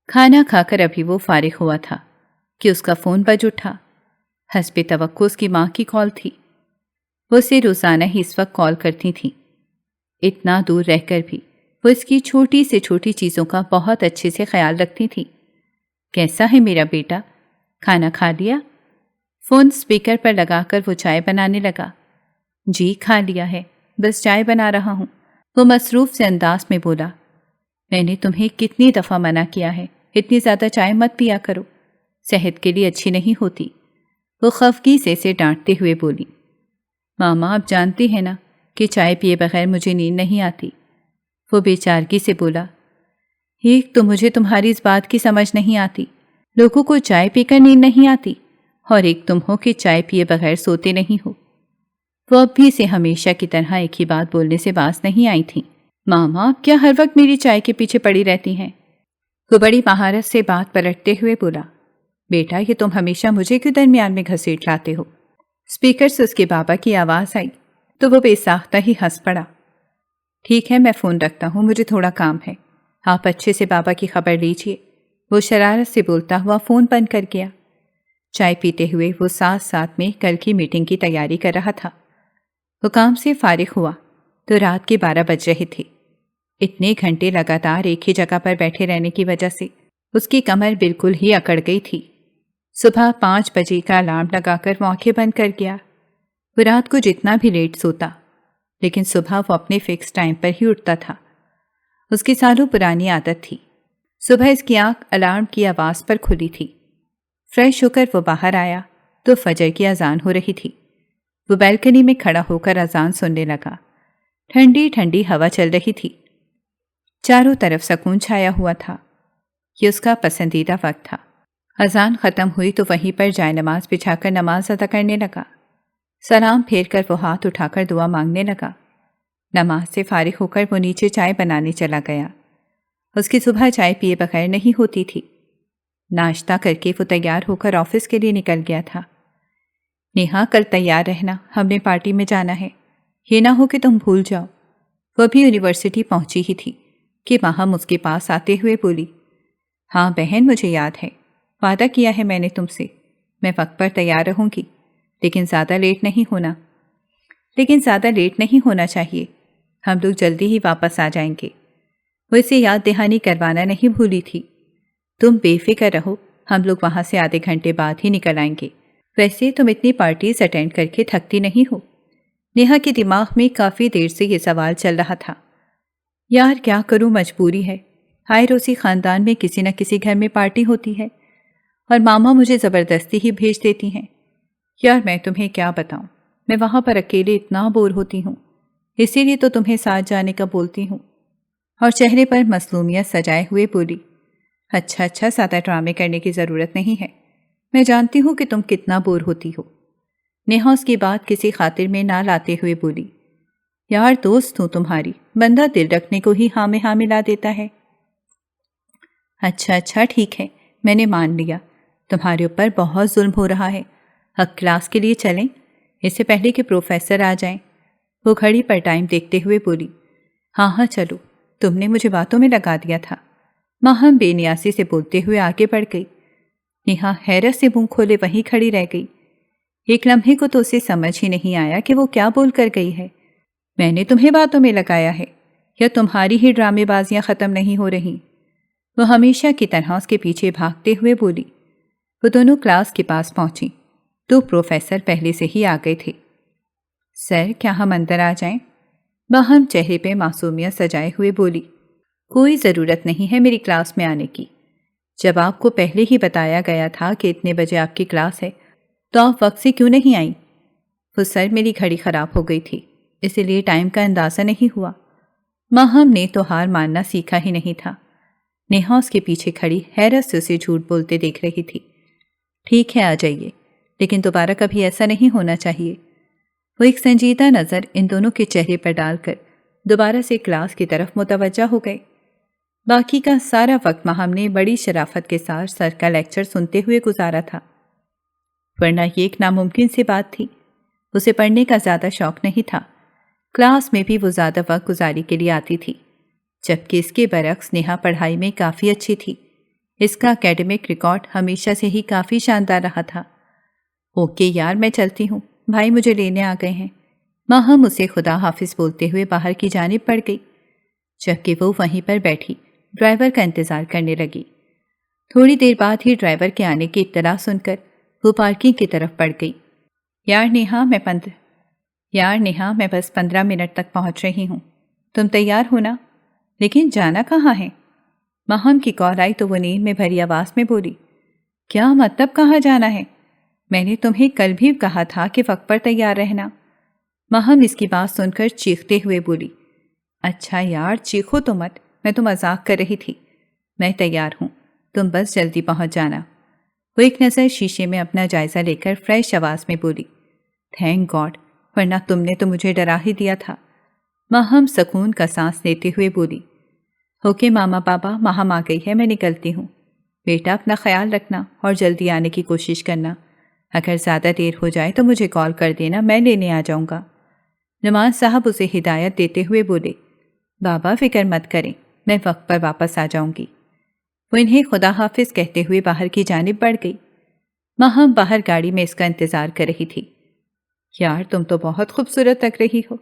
S2: کھانا کھا کر ابھی وہ فارغ ہوا تھا کہ اس کا فون بج اٹھا۔ حسب توقع اس کی ماں کی کال تھی۔ وہ اسے روزانہ ہی اس وقت کال کرتی تھیں۔ اتنا دور رہ کر بھی وہ اس کی چھوٹی سے چھوٹی چیزوں کا بہت اچھے سے خیال رکھتی تھی۔ کیسا ہے میرا بیٹا؟ کھانا کھا لیا؟ فون اسپیکر پر لگا کر وہ چائے بنانے لگا۔ جی کھا لیا ہے، بس چائے بنا رہا ہوں، وہ مصروف سے انداز میں بولا۔ میں نے تمہیں کتنی دفعہ منع کیا ہے، اتنی زیادہ چائے مت پیا کرو، صحت کے لیے اچھی نہیں ہوتی، وہ خفگی سے اسے ڈانٹتے ہوئے بولی۔ ماما آپ جانتی ہیں نا کہ چائے پیے بغیر مجھے نیند نہیں آتی، وہ بے چارگی سے بولا۔ ایک تو مجھے تمہاری اس بات کی سمجھ نہیں آتی، لوگوں کو چائے پی کر نیند نہیں آتی، اور ایک تم ہو کہ چائے پیے بغیر سوتے نہیں ہو۔ وہ اب بھی اسے ہمیشہ کی طرح ایک ہی بات بولنے سے باز نہیں آئی تھیں۔ ماما آپ کیا ہر وقت میری چائے کے پیچھے پڑی رہتی ہیں؟ وہ بڑی مہارت سے بات پلٹتے ہوئے بولا۔ بیٹا یہ تم ہمیشہ مجھے کیوں درمیان میں گھسیٹ لاتے ہو؟ اسپیکر سے اس کے بابا کی آواز آئی تو وہ بے ساختہ ہی ہنس پڑا۔ ٹھیک ہے میں فون رکھتا ہوں، مجھے تھوڑا کام ہے، آپ اچھے سے بابا کی خبر لیجئے، وہ شرارت سے بولتا ہوا فون بند کر گیا۔ چائے پیتے ہوئے وہ ساتھ ساتھ میں کل کی میٹنگ کی تیاری کر رہا تھا۔ وہ کام سے فارغ ہوا تو رات کے 12 بج رہے تھے۔ اتنے گھنٹے لگاتار ایک ہی جگہ پر بیٹھے رہنے کی وجہ سے اس کی کمر بالکل ہی اکڑ گئی تھی۔ صبح 5 بجے کا الارم لگا کر وہ آنکھیں بند کر گیا۔ وہ رات کو جتنا بھی لیٹ سوتا لیکن صبح وہ اپنے فکس ٹائم پر ہی اٹھتا تھا۔ اس کی سالوں پرانی عادت تھی۔ صبح اس کی آنکھ الارم کی آواز پر کھلی تھی۔ فریش ہو کر وہ باہر آیا تو فجر کی اذان ہو رہی تھی۔ وہ بیلکنی میں کھڑا ہو کر اذان سننے لگا۔ ٹھنڈی ٹھنڈی ہوا چل رہی تھی، چاروں طرف سکون چھایا ہوا تھا۔ یہ اس کا پسندیدہ وقت تھا۔ اذان ختم ہوئی تو وہیں پر جائے نماز بچھا کر نماز ادا کرنے لگا۔ سلام پھیر کر وہ ہاتھ اٹھا کر دعا مانگنے لگا۔ نماز سے فارغ ہو کر وہ نیچے چائے بنانے چلا گیا۔ اس کی صبح چائے پیے بغیر نہیں ہوتی تھی۔ ناشتہ کر کے وہ تیار ہو کر آفس کے لیے نکل گیا تھا۔ نیہا کل تیار رہنا، ہم نے پارٹی میں جانا ہے، یہ نہ ہو کہ تم بھول جاؤ۔ وہ بھی یونیورسٹی پہنچی ہی تھی کہ ماہم اس کے پاس آتے ہوئے بولی۔ ہاں بہن مجھے یاد ہے، وعدہ کیا ہے میں نے تم سے، میں وقت پر تیار رہوں گی، لیکن زیادہ لیٹ نہیں ہونا چاہیے، ہم لوگ جلدی ہی واپس آ جائیں گے۔ وہ اسے یاد دہانی کروانا نہیں بھولی تھی۔ تم بے فکر رہو، ہم لوگ وہاں سے آدھے گھنٹے بعد ہی نکل آئیں گے، ویسے تم اتنی پارٹیز اٹینڈ کر کے تھکتی نہیں ہو؟ نیہا کے دماغ میں کافی دیر سے یہ سوال چل رہا تھا۔ یار کیا کروں، مجبوری ہے، ہائے روسی خاندان میں کسی نہ کسی گھر میں پارٹی ہوتی ہے اور ماما مجھے زبردستی ہی بھیج دیتی ہیں۔ یار میں تمہیں کیا بتاؤں، میں وہاں پر اکیلے اتنا بور ہوتی ہوں، اسی لیے تو تمہیں ساتھ جانے کا بولتی ہوں۔ اور چہرے پر مصلومیت سجائے ہوئے بولی۔ اچھا زیادہ ڈرامے کرنے کی ضرورت نہیں ہے، میں جانتی ہوں کہ تم کتنا بور ہوتی ہو۔ نیہا اس کی بات کسی خاطر میں نہ لاتے ہوئے بولی۔ یار دوست ہوں تمہاری، بندہ دل رکھنے کو ہی ہاں میں ہاں ملا دیتا ہے۔ اچھا ٹھیک ہے، میں نے مان لیا، تمہارے اوپر بہت ظلم ہو رہا ہے، اب کلاس کے لیے چلیں، اس سے پہلے کہ پروفیسر آ جائیں، وہ گھڑی پر ٹائم دیکھتے ہوئے بولی۔ ہاں چلو، تم نے مجھے باتوں میں لگا دیا تھا، ماہم بے نیاسی سے بولتے ہوئے آگے بڑھ گئی۔ نیہا حیرت سے منہ کھولے وہیں کھڑی رہ گئی۔ ایک لمحے کو تو اسے سمجھ ہی نہیں آیا کہ وہ کیا بول کر گئی ہے۔ میں نے تمہیں باتوں میں لگایا ہے یا تمہاری ہی ڈرامے بازیاں ختم نہیں ہو رہی؟ وہ ہمیشہ کی طرح اس کے پیچھے بھاگتے ہوئے بولی۔ وہ دونوں کلاس کے پاس پہنچی تو پروفیسر پہلے سے ہی آ گئے تھے۔ سر کیا ہم اندر آ جائیں؟ باہم چہرے پہ معصومیت سجائے ہوئے بولی۔ کوئی ضرورت نہیں ہے میری کلاس میں آنے کی، جب آپ کو پہلے ہی بتایا گیا تھا کہ اتنے بجے آپ کی کلاس ہے تو آپ وقت سے کیوں نہیں آئیں؟ وہ سر میری گھڑی خراب ہو گئی تھی، اسی لیے ٹائم کا اندازہ نہیں ہوا۔ ماہم نے تو ہار ماننا سیکھا ہی نہیں تھا۔ نیہا اس کے پیچھے کھڑی حیرت سے اسے جھوٹ بولتے دیکھ رہی تھی۔ ٹھیک ہے آ جائیے، لیکن دوبارہ کبھی ایسا نہیں ہونا چاہیے۔ وہ ایک سنجیدہ نظر ان دونوں کے چہرے پر ڈال کر دوبارہ سے کلاس کی طرف متوجہ ہو گئے۔ باقی کا سارا وقت ماہم نے بڑی شرافت کے ساتھ سر کا لیکچر سنتے ہوئے گزارا تھا، ورنہ یہ ایک ناممکن سی بات تھی۔ اسے پڑھنے کا زیادہ شوق نہیں تھا، کلاس میں بھی وہ زیادہ وقت گزاری کے لیے آتی تھی، جبکہ اس کے برعکس نیہا پڑھائی میں کافی اچھی تھی۔ اس کا اکیڈمک ریکارڈ ہمیشہ سے ہی کافی شاندار رہا تھا۔ اوکے یار، میں چلتی ہوں، بھائی مجھے لینے آ گئے ہیں۔ ماہم اسے خدا حافظ بولتے ہوئے باہر کی جانب بڑھ گئی، جبکہ وہ وہیں پر بیٹھی ڈرائیور کا انتظار کرنے لگی۔ تھوڑی دیر بعد ہی ڈرائیور کے آنے کی اطلاع سن کر وہ پارکنگ کی طرف بڑھ گئی۔ یار نیہا میں بس 15 منٹ تک پہنچ رہی ہوں، تم تیار ہو نا؟ لیکن جانا کہاں ہے؟ ماہم کی کال آئی تو وہ نیند میں بھری آواز میں بولی، کیا مطلب کہاں جانا ہے؟ میں نے تمہیں کل بھی کہا تھا کہ وقت پر تیار رہنا۔ ماہم اس کی بات سن کر چیختے ہوئے بولی، اچھا یار چیخو تو مت، میں تو مذاق کر رہی تھی، میں تیار ہوں، تم بس جلدی پہنچ جانا۔ وہ ایک نظر شیشے میں اپنا جائزہ لے کر فریش آواز میں بولی، تھینک گاڈ، ورنہ تم نے تو مجھے ڈرا ہی دیا تھا۔ ماہم سکون کا سانس لیتے ہوئے بولی، اوکے ماما بابا، ماہم آ گئی ہے، میں نکلتی ہوں۔ بیٹا اپنا خیال رکھنا اور جلدی آنے کی کوشش کرنا، اگر زیادہ دیر ہو جائے تو مجھے کال کر دینا، میں لینے آ جاؤں گا۔ نعمان صاحب اسے ہدایت دیتے ہوئے بولے، بابا فکر مت کریں، میں وقت پر واپس آ جاؤں گی۔ وہ انہیں خدا حافظ کہتے ہوئے باہر کی جانب بڑھ گئی۔ ماہم باہر گاڑی میں اس کا انتظار کر رہی تھی۔ یار تم تو بہت خوبصورت لگ رہی ہو۔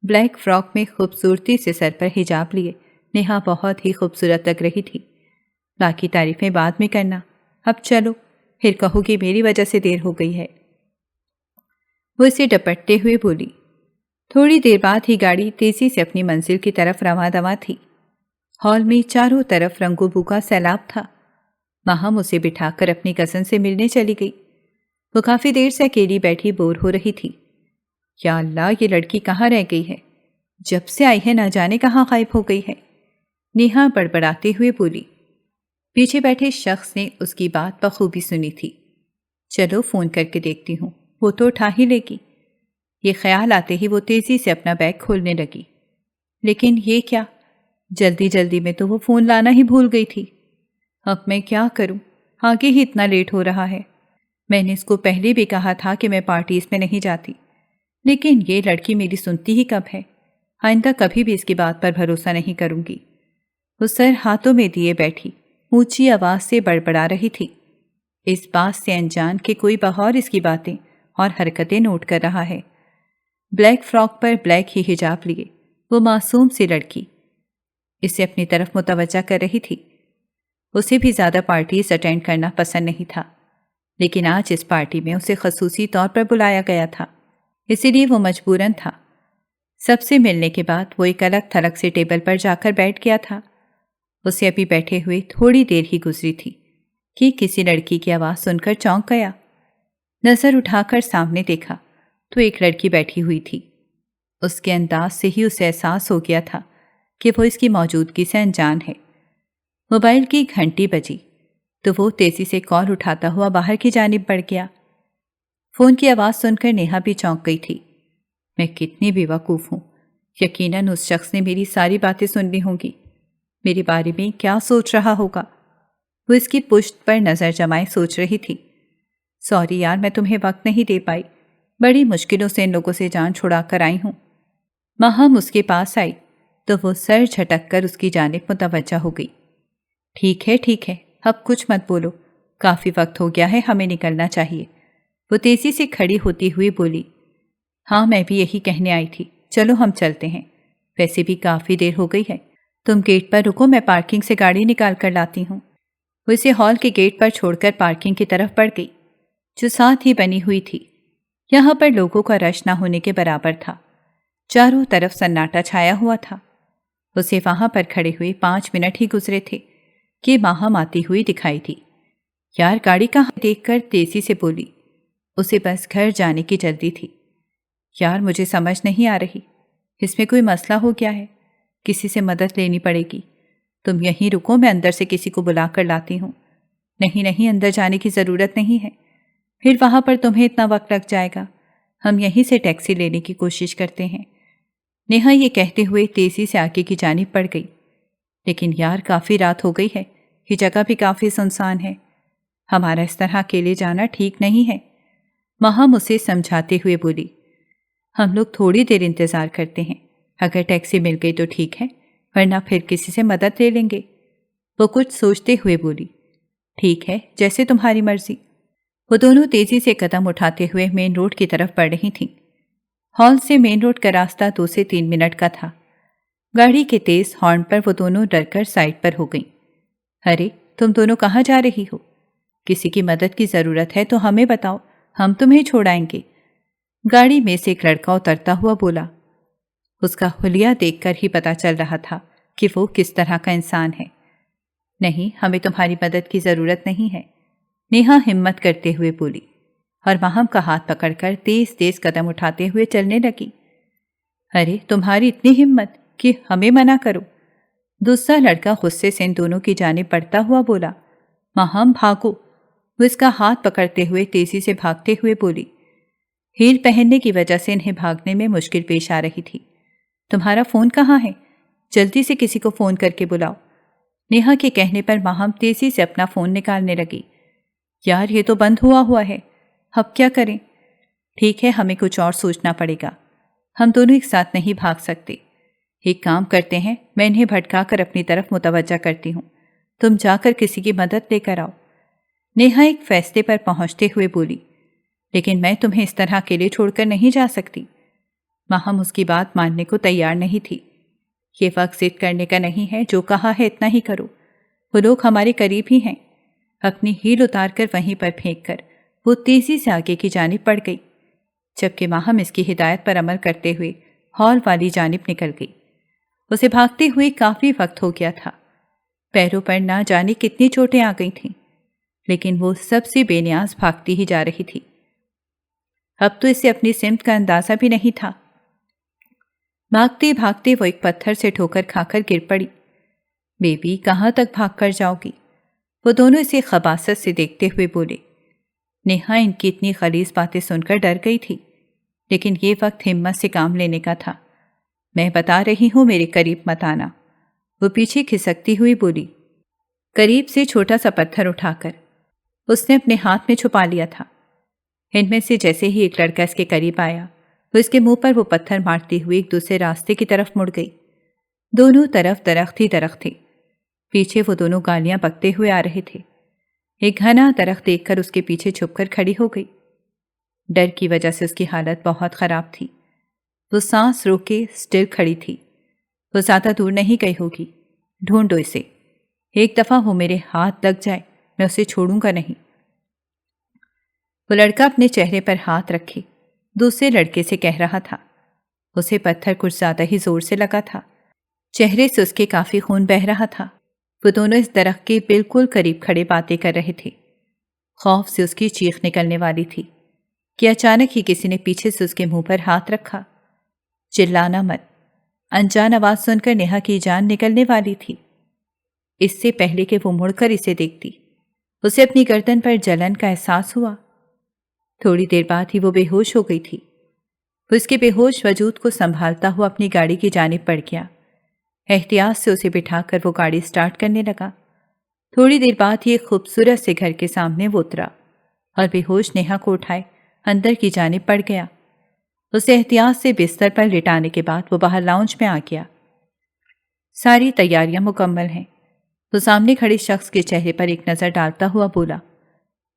S2: بلیک فراک میں خوبصورتی سے سر پر حجاب لیے نیہا بہت ہی خوبصورت لگ رہی تھی۔ باقی تعریفیں بعد میں کرنا، اب چلو، پھر کہو گی میری وجہ سے دیر ہو گئی ہے۔ وہ اسے ڈپٹتے ہوئے بولی۔ تھوڑی دیر بعد ہی گاڑی تیزی سے اپنی منزل کی طرف رواں دواں تھی۔ ہال میں چاروں طرف رنگ و بو کا سیلاب تھا۔ ماہم اسے بٹھا کر اپنی کزن سے ملنے چلی گئی۔ وہ کافی دیر سے اکیلی بیٹھی بور ہو رہی تھی۔ یا اللہ، یہ لڑکی کہاں رہ گئی ہے؟ جب سے آئی ہے نہ جانے کہاں غائب ہو گئی ہے، نیہا بڑبڑاتے ہوئے بولی۔ پیچھے بیٹھے شخص نے اس کی بات بخوبی سنی تھی۔ چلو فون کر کے دیکھتی ہوں، وہ تو اٹھا ہی لے گی۔ یہ خیال آتے ہی وہ تیزی سے اپنا بیگ کھولنے لگی۔ لیکن یہ کیا؟ جلدی جلدی میں تو وہ فون لانا ہی بھول گئی تھی۔ اب میں کیا کروں؟ آگے ہی اتنا لیٹ ہو رہا ہے۔ میں نے اس کو پہلے بھی کہا تھا کہ میں پارٹیز میں نہیں جاتی، لیکن یہ لڑکی میری سنتی ہی کب ہے۔ آئندہ کبھی بھی اس کی بات پر بھروسہ نہیں کروں گی۔ وہ سر ہاتھوں میں دیے بیٹھی اونچی آواز سے بڑبڑا رہی تھی، اس بات سے انجان کہ کوئی بغور اس کی باتیں اور حرکتیں نوٹ کر رہا ہے۔ بلیک فراک پر بلیک ہی حجاب لیے وہ معصوم سی لڑکی اسے اپنی طرف متوجہ کر رہی تھی۔ اسے بھی زیادہ پارٹیز اٹینڈ کرنا پسند نہیں تھا، لیکن آج اس پارٹی میں اسے خصوصی طور پر بلایا گیا تھا، اسی لیے وہ مجبوراً تھا۔ سب سے ملنے کے بعد وہ ایک الگ تھلگ سے ٹیبل پر جا کر بیٹھ گیا تھا۔ اسے ابھی بیٹھے ہوئے تھوڑی دیر ہی گزری تھی کہ کسی لڑکی کی آواز سن کر چونک گیا۔ نظر اٹھا کر سامنے دیکھا تو ایک لڑکی بیٹھی ہوئی تھی۔ اس کے انداز سے ہی اسے احساس ہو گیا تھا کہ وہ اس کی موجودگی سے انجان ہے۔ موبائل کی گھنٹی بجی تو وہ تیزی سے کال اٹھاتا ہوا باہر کی جانب بڑھ گیا۔ فون کی آواز سن کر نیہا بھی چونک گئی تھی۔ میں کتنی بے وقوف ہوں، یقیناً اس شخص نے میری ساری باتیں سن لی ہوں گی، میرے بارے میں کیا سوچ رہا ہوگا۔ وہ اس کی پشت پر نظر جمائے سوچ رہی تھی۔ سوری یار، میں تمہیں وقت نہیں دے پائی، بڑی مشکلوں سے ان لوگوں سے جان چھڑا کر آئی ہوں۔ ماہم اس کے پاس آئی تو وہ سر جھٹک کر اس کی جانب متوجہ ہو گئی۔ ٹھیک ہے، اب کچھ مت بولو، کافی وقت ہو گیا ہے، ہمیں نکلنا چاہیے۔ وہ تیزی سے کھڑی ہوتی ہوئی بولی۔ ہاں میں بھی یہی کہنے آئی تھی، چلو ہم چلتے ہیں، ویسے بھی کافی دیر ہو گئی ہے۔ تم گیٹ پر رکو، میں پارکنگ سے گاڑی نکال کر لاتی ہوں۔ وہ اسے ہال کے گیٹ پر چھوڑ کر پارکنگ کی طرف بڑھ گئی، جو ساتھ ہی بنی ہوئی تھی۔ یہاں پر لوگوں کا رش نہ ہونے کے برابر تھا، چاروں طرف سناٹا چھایا ہوا تھا۔ اسے وہاں پر کھڑے ہوئے 5 منٹ ہی گزرے تھے کہ ماہم آتی ہوئی دکھائی تھی۔ یار گاڑی کہاں دیکھ کر تیزی سے بولی۔ اسے بس گھر جانے کی جلدی تھی۔ یار مجھے سمجھ نہیں آ رہی، اس میں کوئی مسئلہ ہو گیا ہے، کسی سے مدد لینی پڑے گی۔ تم یہیں رکو، میں اندر سے کسی کو بلا کر لاتی ہوں۔ نہیں اندر جانے کی ضرورت نہیں ہے، پھر وہاں پر تمہیں اتنا وقت لگ جائے گا، ہم یہیں سے ٹیکسی لینے کی کوشش کرتے ہیں۔ نیہا یہ کہتے ہوئے تیزی سے آگے کی جانب بڑھ گئی۔ لیکن یار کافی رات ہو گئی ہے، یہ جگہ بھی کافی سنسان ہے، ہمارا اس طرح اکیلے جانا ٹھیک نہیں ہے۔ مہم اسے سمجھاتے ہوئے بولی، ہم لوگ تھوڑی دیر انتظار کرتے ہیں، اگر ٹیکسی مل گئی تو ٹھیک ہے، ورنہ پھر کسی سے مدد لے لیں گے۔ وہ کچھ سوچتے ہوئے بولی، ٹھیک ہے، جیسے تمہاری مرضی۔ وہ دونوں تیزی سے قدم اٹھاتے ہوئے مین روڈ کی طرف بڑھ رہی تھیں۔ ہال سے مین روڈ کا راستہ 2 سے 3 منٹ کا تھا۔ گاڑی کے تیز ہارن پر وہ دونوں ڈر کر سائڈ پر ہو گئیں۔ ارے تم دونوں کہاں جا رہی ہو؟ کسی کی مدد کی ضرورت ہے تو ہمیں بتاؤ، ہم تمہیں چھوڑائیں گے۔ گاڑی میں سے ایک لڑکا اترتا ہوا بولا۔ اس کا حلیہ دیکھ کر ہی پتا چل رہا تھا کہ وہ کس طرح کا انسان ہے۔ نہیں، ہمیں تمہاری مدد کی ضرورت نہیں ہے، نیہا ہمت کرتے ہوئے بولی، اور مہم کا ہاتھ پکڑ کر تیز تیز قدم اٹھاتے ہوئے چلنے لگی۔ ارے تمہاری اتنی ہمت کہ ہمیں منع کرو، دوسرا لڑکا غصے سے ان دونوں کی جانب بڑھتا ہوا بولا۔ مہم بھاگو، وہ اس کا ہاتھ پکڑتے ہوئے تیزی سے بھاگتے ہوئے بولی۔ ہیل پہننے کی وجہ سے انہیں بھاگنے میں مشکل پیش آ رہی تھی۔ تمہارا فون کہاں ہے؟ جلدی سے کسی کو فون کر کے بلاؤ۔ نیہا کے کہنے پر مہم تیزی سے اپنا فون نکالنے لگی۔ یار یہ تو بند ہوا ہے، اب کیا کریں؟ ٹھیک ہے، ہمیں کچھ اور سوچنا پڑے گا، ہم دونوں ایک ساتھ نہیں بھاگ سکتے۔ ایک کام کرتے ہیں، میں انہیں بھٹکا کر اپنی طرف متوجہ کرتی ہوں، تم جا کر کسی کی مدد لے کر آؤ۔ نیہا ایک فیصلے پر پہنچتے ہوئے بولی، لیکن میں تمہیں اس طرح اکیلے چھوڑ کر نہیں جا سکتی۔ مہم اس کی بات ماننے کو تیار نہیں تھی۔ یہ وقت ضد کرنے کا نہیں ہے، جو کہا ہے اتنا ہی کرو، وہ لوگ ہمارے قریب ہی ہیں۔ اپنی ہیل اتار کر وہیں پر پھینک کر وہ تیزی سے آگے کی جانب بڑھ گئی، جبکہ مہم اس کی ہدایت پر عمل کرتے ہوئے ہال والی جانب نکل گئی۔ اسے بھاگتے ہوئے کافی وقت ہو گیا تھا، پیروں پر نہ جانے کتنی چوٹیں آ گئی تھیں، لیکن وہ سب سے بے نیاز بھاگتی ہی جا رہی تھی۔ اب تو اسے اپنی سمت کا اندازہ بھی نہیں تھا۔ بھاگتے بھاگتے وہ ایک پتھر سے ٹھوکر کھا کر گر پڑی۔ بیبی کہاں تک بھاگ کر جاؤ گی؟ وہ دونوں اسے خباثت سے دیکھتے ہوئے بولے۔ نیہا ان کی اتنی غلیظ باتیں سن کر ڈر گئی تھی، لیکن یہ وقت ہمت سے کام لینے کا تھا۔ میں بتا رہی ہوں میرے قریب مت آنا، وہ پیچھے کھسکتی ہوئی بولی۔ قریب سے چھوٹا سا پتھر اٹھا کر اس نے اپنے ہاتھ میں چھپا لیا تھا۔ ان میں سے جیسے ہی ایک لڑکا اس کے قریب آیا، وہ اس کے منہ پر وہ پتھر مارتی ہوئی ایک دوسرے راستے کی طرف مڑ گئی۔ دونوں طرف درخت ہی درخت تھے، پیچھے وہ دونوں گالیاں بکتے ہوئے آ رہے تھے۔ ایک گھنا درخت دیکھ کر اس کے پیچھے چھپ کر کھڑی ہو گئی۔ ڈر کی وجہ سے اس کی حالت بہت خراب تھی، وہ سانس روک کے سٹل کھڑی تھی۔ وہ زیادہ دور نہیں گئی ہوگی، ڈھونڈو اسے، ایک دفعہ وہ میرے ہاتھ لگ جائے میں اسے چھوڑوں گا نہیں۔ وہ لڑکا اپنے چہرے پر ہاتھ رکھے دوسرے لڑکے سے کہہ رہا تھا۔ اسے پتھر کچھ زیادہ ہی زور سے لگا تھا، چہرے سے اس کے کافی خون بہہ رہا تھا۔ وہ دونوں اس درخت کے بالکل قریب کھڑے باتیں کر رہے تھے۔ خوف سے اس کی چیخ نکلنے والی تھی کہ اچانک ہی کسی نے پیچھے سے اس کے منہ پر ہاتھ رکھا۔ چلانا مت، انجان آواز سن کر نیہا کی جان نکلنے والی تھی۔ اس سے پہلے کہ وہ مڑ کر اسے دیکھتی، اسے اپنی گردن پر جلن کا احساس ہوا۔ تھوڑی دیر بعد ہی وہ بے ہوش ہو گئی تھی۔ وہ اس کے بے ہوش وجود کو سنبھالتا ہوا اپنی گاڑی کی جانب بڑھ گیا۔ احتیاط سے اسے بٹھا کر وہ گاڑی سٹارٹ کرنے لگا۔ تھوڑی دیر بعد ہی ایک خوبصورت سے گھر کے سامنے وہ اترا اور بے ہوش نیہا کو اٹھائے اندر کی جانب بڑھ گیا۔ اسے احتیاط سے بستر پر لٹانے کے بعد وہ باہر لاؤنج میں آ گیا۔ ساری تیاریاں مکمل ہیں۔ وہ سامنے کھڑے شخص کے چہرے پر ایک نظر ڈالتا ہوا بولا،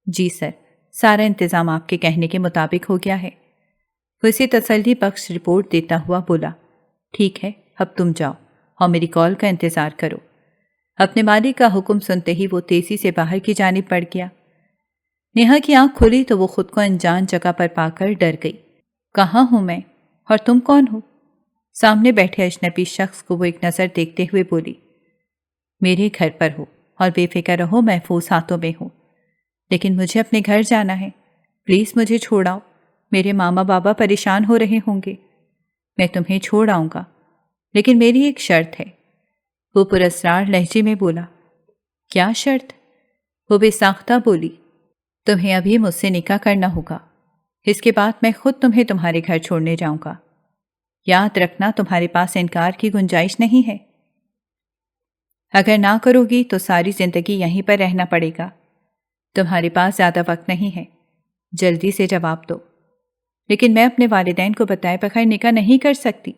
S2: جی سر، سارا انتظام آپ کے کہنے کے مطابق ہو گیا ہے۔ وہ اسے تسلی بخش رپورٹ دیتا ہوا بولا، ٹھیک ہے، اب تم جاؤ اور میری کال کا انتظار کرو۔ اپنے مالک کا حکم سنتے ہی وہ تیزی سے باہر کی جانب بڑھ گیا۔ نیہا کی آنکھ کھلی تو وہ خود کو انجان جگہ پر پا کر ڈر گئی۔ کہاں ہوں میں اور تم کون ہو؟ سامنے بیٹھے اجنبی شخص کو وہ ایک نظر دیکھتے ہوئے بولی، میرے گھر پر ہو اور بے فکر رہو، محفوظ ہاتھوں میں ہوں، لیکن مجھے اپنے گھر جانا ہے، پلیز مجھے چھوڑاؤ، میرے ماما بابا پریشان ہو رہے ہوں گے۔ میں تمہیں چھوڑ آؤں گا، لیکن میری ایک شرط ہے، وہ پراسرار لہجے میں بولا۔ کیا شرط؟ وہ بے ساختہ بولی۔ تمہیں ابھی مجھ سے نکاح کرنا ہوگا، اس کے بعد میں خود تمہیں تمہارے گھر چھوڑنے جاؤں گا۔ یاد رکھنا تمہارے پاس انکار کی گنجائش نہیں ہے۔ اگر نہ کرو گی تو ساری زندگی یہیں پر رہنا پڑے گا۔ تمہارے پاس زیادہ وقت نہیں ہے، جلدی سے جواب دو۔ لیکن میں اپنے والدین کو بتائے بغیر نکاح نہیں کر سکتی۔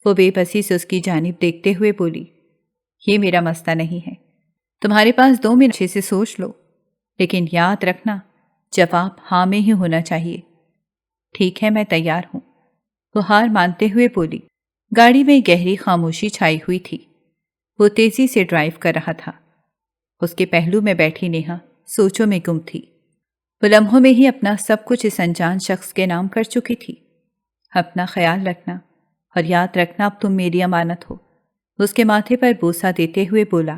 S2: وہ بے بسی سے اس کی جانب دیکھتے ہوئے بولی، یہ میرا مسئلہ نہیں ہے، تمہارے پاس 2 منٹ اچھے سے سوچ لو، لیکن یاد رکھنا جواب ہاں میں ہی ہونا چاہیے۔ ٹھیک ہے، میں تیار ہوں، وہ ہار مانتے ہوئے بولی۔ گاڑی میں گہری خاموشی چھائی ہوئی تھی۔ وہ تیزی سے ڈرائیو کر رہا تھا۔ اس کے پہلو میں بیٹھی نیہا سوچوں میں گم تھی۔ وہ لمحوں میں ہی اپنا سب کچھ اس انجان شخص کے نام کر چکی تھی۔ اپنا خیال رکھنا اور یاد رکھنا اب تم میری امانت ہو، اس کے ماتھے پر بوسہ دیتے ہوئے بولا۔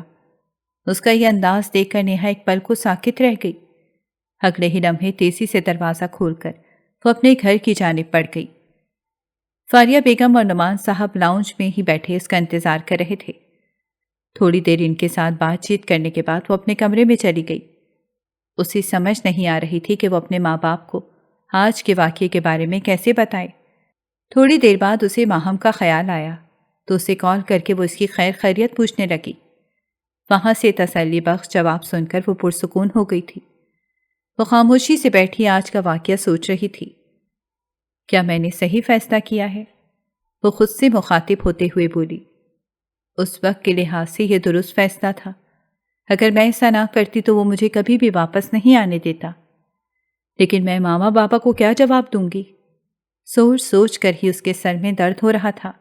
S2: اس کا یہ انداز دیکھ کر نیہا ایک پل کو ساکت رہ گئی۔ اگلے ہی لمحے تیزی سے دروازہ کھول کر وہ اپنے گھر کی جانب بڑھ گئی۔ فاریہ بیگم اور نعمان صاحب لاؤنج میں ہی بیٹھے اس کا انتظار کر رہے تھے۔ تھوڑی دیر ان کے ساتھ بات چیت کرنے کے بعد وہ اپنے کمرے میں چلی گئی۔ اسے سمجھ نہیں آ رہی تھی کہ وہ اپنے ماں باپ کو آج کے واقعے کے بارے میں کیسے بتائے۔ تھوڑی دیر بعد اسے ماہم کا خیال آیا تو اسے کال کر کے وہ اس کی خیر خیریت پوچھنے لگی۔ وہاں سے تسلی بخش جواب سن کر وہ پرسکون ہو گئی تھی۔ وہ خاموشی سے بیٹھی آج کا واقعہ سوچ رہی تھی۔ کیا میں نے صحیح فیصلہ کیا ہے؟ وہ خود سے مخاطب ہوتے ہوئے بولی۔ اس وقت کے لحاظ سے یہ درست فیصلہ تھا۔ اگر میں ایسا نہ کرتی تو وہ مجھے کبھی بھی واپس نہیں آنے دیتا۔ لیکن میں ماما بابا کو کیا جواب دوں گی؟ سوچ سوچ کر ہی اس کے سر میں درد ہو رہا تھا۔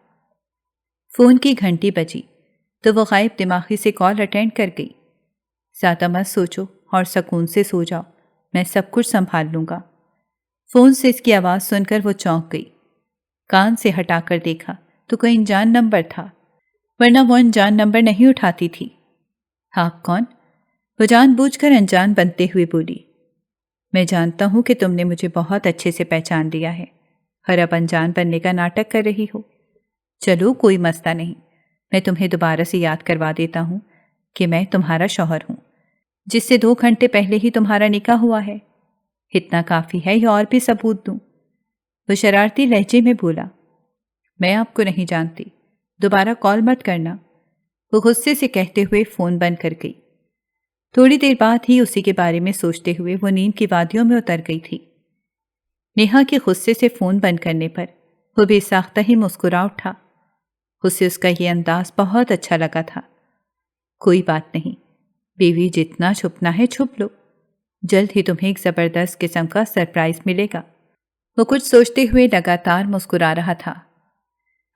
S2: فون کی گھنٹی بجی تو وہ غائب دماغی سے کال اٹینڈ کر گئی۔ زیادہ مت سوچو اور سکون سے سو جاؤ، میں سب کچھ سنبھال لوں گا۔ فون سے اس کی آواز سن کر وہ چونک گئی۔ کان سے ہٹا کر دیکھا تو کوئی انجان نمبر تھا، ورنہ وہ انجان نمبر نہیں اٹھاتی تھی۔ آپ کون؟ وہ جان بوجھ کر انجان بنتے ہوئے بولی۔ میں جانتا ہوں کہ تم نے مجھے بہت اچھے سے پہچان لیا ہے اور اب انجان بننے کا ناٹک کر رہی ہو۔ چلو کوئی مسئلہ نہیں، میں تمہیں دوبارہ سے یاد کروا دیتا ہوں کہ میں تمہارا شوہر ہوں، جس سے 2 گھنٹے پہلے ہی تمہارا نکاح ہوا ہے۔ اتنا کافی ہے یا اور بھی ثبوت دوں؟ وہ شرارتی لہجے میں بولا۔ میں آپ کو نہیں جانتی، دوبارہ کال مت کرنا، وہ غصے سے کہتے ہوئے فون بند کر گئی۔ تھوڑی دیر بعد ہی اسی کے بارے میں سوچتے ہوئے وہ نیند کی وادیوں میں اتر گئی تھی۔ نیہا کے غصے سے فون بند کرنے پر وہ بے ساختہ ہی مسکرا اٹھا۔ اسے اس کا یہ انداز بہت اچھا لگا تھا۔ کوئی بات نہیں، بیوی جتنا چھپنا ہے چھپ لو، جلد ہی تمہیں ایک زبردست قسم کا سرپرائز ملے گا۔ وہ کچھ سوچتے ہوئے لگاتار مسکرا رہا تھا۔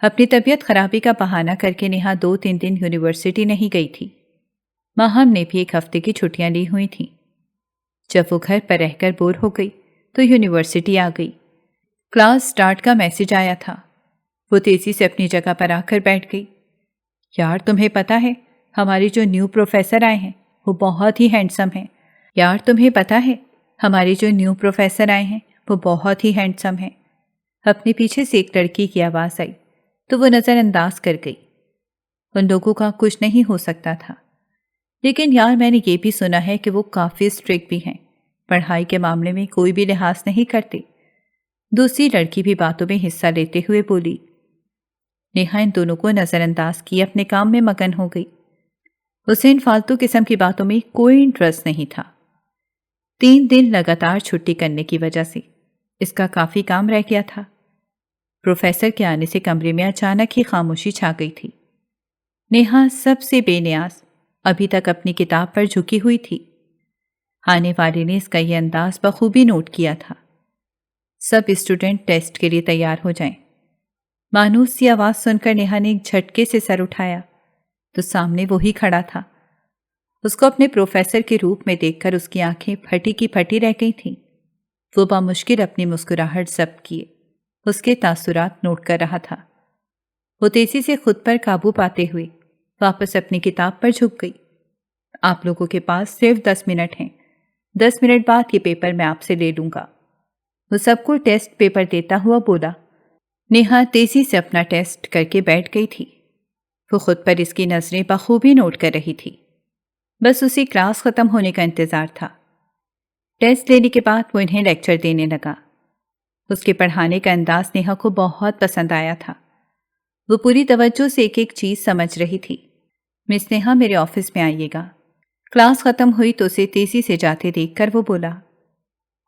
S2: اپنی طبیعت خرابی کا بہانہ کر کے نیہا 2-3 دن یونیورسٹی نہیں گئی تھی۔ ماہم نے بھی 1 ہفتے کی چھٹیاں لی ہوئی تھیں۔ جب وہ گھر پر رہ کر بور ہو گئی تو یونیورسٹی آ گئی۔ کلاس سٹارٹ کا میسج آیا تھا۔ وہ تیزی سے اپنی جگہ پر آ کر بیٹھ گئی۔ یار تمہیں پتہ ہے ہماری جو نیو پروفیسر آئے ہیں وہ بہت ہی ہینڈسم ہیں۔ یار تمہیں پتہ ہے ہماری جو نیو پروفیسر آئے ہیں وہ بہت ہی ہینڈسم ہیں۔ اپنے پیچھے سے ایک لڑکی کی آواز آئی تو وہ نظر انداز کر گئی۔ ان لوگوں کا کچھ نہیں ہو سکتا تھا، لیکن یار میں نے یہ بھی سنا ہے کہ وہ کافی اسٹرکٹ بھی ہیں، پڑھائی کے معاملے میں کوئی بھی لحاظ نہیں کرتے۔ دوسری لڑکی بھی باتوں میں حصہ لیتے ہوئے بولی۔ نیہا ان دونوں کو نظر انداز کی اپنے کام میں مگن ہو گئی۔ اسے ان فالتو قسم کی باتوں میں کوئی انٹرسٹ نہیں تھا۔ 3 دن لگاتار چھٹی کرنے کی وجہ سے اس کا کافی کام رہ گیا تھا۔ پروفیسر کے آنے سے کمرے میں اچانک ہی خاموشی چھا گئی تھی۔ نیہا سب سے بے نیاز ابھی تک اپنی کتاب پر جھکی ہوئی تھی۔ آنے والے نے اس کا یہ انداز بخوبی نوٹ کیا تھا۔ سب اسٹوڈنٹ ٹیسٹ کے لیے تیار ہو جائیں۔ مانوس سی آواز سن کر نیہا نے ایک جھٹکے سے سر اٹھایا تو سامنے وہی کھڑا تھا۔ اس کو اپنے پروفیسر کے روپ میں دیکھ کر اس کی آنکھیں پھٹی کی پھٹی رہ گئی تھیں۔ وہ بامشکل اپنی مسکراہٹ ضبط کیے اس کے تاثرات نوٹ کر رہا تھا۔ وہ تیزی سے خود پر قابو پاتے ہوئے واپس اپنی کتاب پر جھک گئی۔ آپ لوگوں کے پاس صرف 10 منٹ ہیں، 10 منٹ بعد یہ پیپر میں آپ سے لے لوں گا۔ وہ سب کو ٹیسٹ پیپر دیتا ہوا بولا۔ نیہا تیزی سے اپنا ٹیسٹ کر کے بیٹھ گئی تھی۔ وہ خود پر اس کی نظریں بخوبی نوٹ کر رہی تھی۔ بس اسی کلاس ختم ہونے کا انتظار تھا۔ ٹیسٹ لینے کے بعد وہ انہیں لیکچر دینے لگا۔ اس کے پڑھانے کا انداز نیہا کو بہت پسند آیا تھا۔ وہ پوری توجہ سے ایک ایک چیز سمجھ رہی تھی۔ مس نیہا میرے آفس میں آئیے گا۔ کلاس ختم ہوئی تو اسے تیزی سے جاتے دیکھ کر وہ بولا۔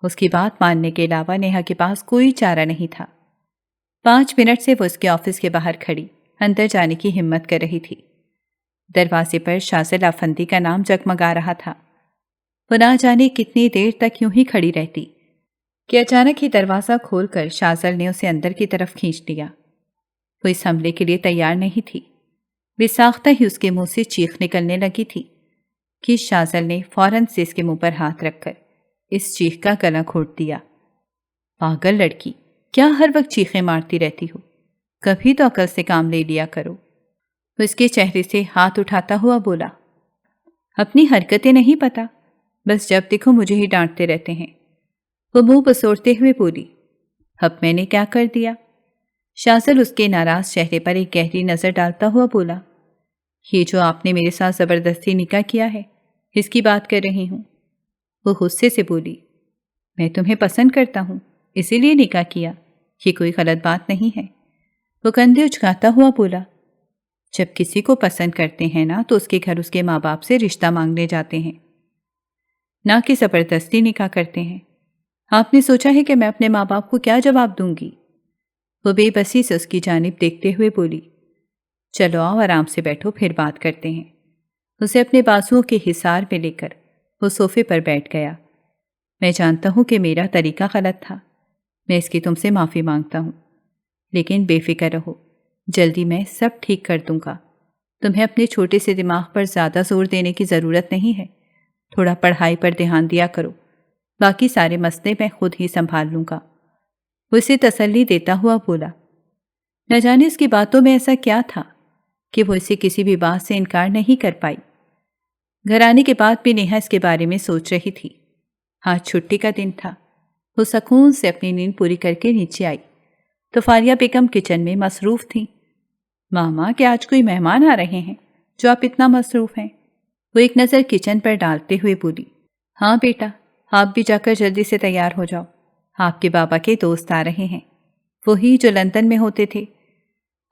S2: اس کی بات ماننے کے علاوہ نیہا کے پاس کوئی چارہ نہیں تھا۔ 5 منٹ سے وہ اس کے آفس کے باہر کھڑی اندر جانے کی ہمت کر رہی تھی۔ دروازے پر شازل آفندی کا نام جگمگا رہا تھا۔ وہ نہ جانے کتنی دیر تک یوں ہی کھڑی رہتی کہ اچانک ہی دروازہ کھول کر شازل نے اسے اندر کی طرف کھینچ لیا۔ وہ اس حملے کے لیے تیار نہیں تھی۔ بے ساختہ ہی اس کے منہ سے چیخ نکلنے لگی تھی کہ شازل نے فوراً سے اس کے منہ پر ہاتھ رکھ کر اس چیخ کا گلا گھونٹ دیا۔ پاگل لڑکی، کیا ہر وقت چیخیں مارتی رہتی ہو؟ کبھی تو عقل سے کام لے لیا کرو۔ وہ اس کے چہرے سے ہاتھ اٹھاتا ہوا بولا۔ اپنی حرکتیں نہیں پتا، بس جب دیکھو مجھے ہی ڈانٹتے رہتے ہیں۔ وہ منہ بسوڑتے ہوئے بولی۔ اب میں نے کیا کر دیا؟ شازل اس کے ناراض چہرے پر ایک گہری نظر ڈالتا ہوا بولا۔ یہ جو آپ نے میرے ساتھ زبردستی نکاح کیا ہے، اس کی بات کر رہی ہوں۔ وہ غصے سے بولی۔ میں تمہیں پسند کرتا ہوں، اسی لیے نکاح کیا، یہ کوئی غلط بات نہیں ہے۔ وہ کندھے اچکاتا ہوا بولا۔ جب کسی کو پسند کرتے ہیں نا تو اس کے گھر اس کے ماں باپ سے رشتہ مانگنے جاتے ہیں، نہ کہ زبردستی نکاح کرتے ہیں۔ آپ نے سوچا ہے کہ میں اپنے ماں باپ کو کیا جواب دوں گی؟ وہ بے بسی سے اس کی جانب دیکھتے ہوئے بولی۔ چلو آؤ آرام سے بیٹھو، پھر بات کرتے ہیں۔ اسے اپنے بازوؤں کے حصار میں لے کر وہ صوفے پر بیٹھ گیا۔ میں جانتا ہوں کہ میرا طریقہ غلط تھا، میں اس کی تم سے معافی مانگتا ہوں، لیکن بے فکر رہو، جلدی میں سب ٹھیک کر دوں گا۔ تمہیں اپنے چھوٹے سے دماغ پر زیادہ زور دینے کی ضرورت نہیں ہے، تھوڑا پڑھائی پر دھیان دیا کرو، باقی سارے مسئلے میں خود ہی سنبھال لوں گا۔ وہ اسے تسلی دیتا ہوا بولا۔ نہ جانے اس کی باتوں میں ایسا کیا تھا کہ وہ اسے کسی بھی بات سے انکار نہیں کر پائی۔ گھر آنے کے بعد بھی نیہا اس کے بارے میں سوچ رہی تھی۔ آج چھٹی کا دن تھا۔ وہ سکون سے اپنی نیند پوری کر کے نیچے آئی تو فاریہ بیگم کچن میں مصروف تھیں۔ ماما، کہ آج کوئی مہمان آ رہے ہیں جو آپ اتنا مصروف ہیں؟ وہ ایک نظر کچن پر ڈالتے ہوئے بولی۔ ہاں بیٹا، آپ بھی جا کر جلدی سے تیار ہو جاؤ، آپ کے بابا کے دوست آ رہے ہیں، وہی جو لندن میں ہوتے تھے۔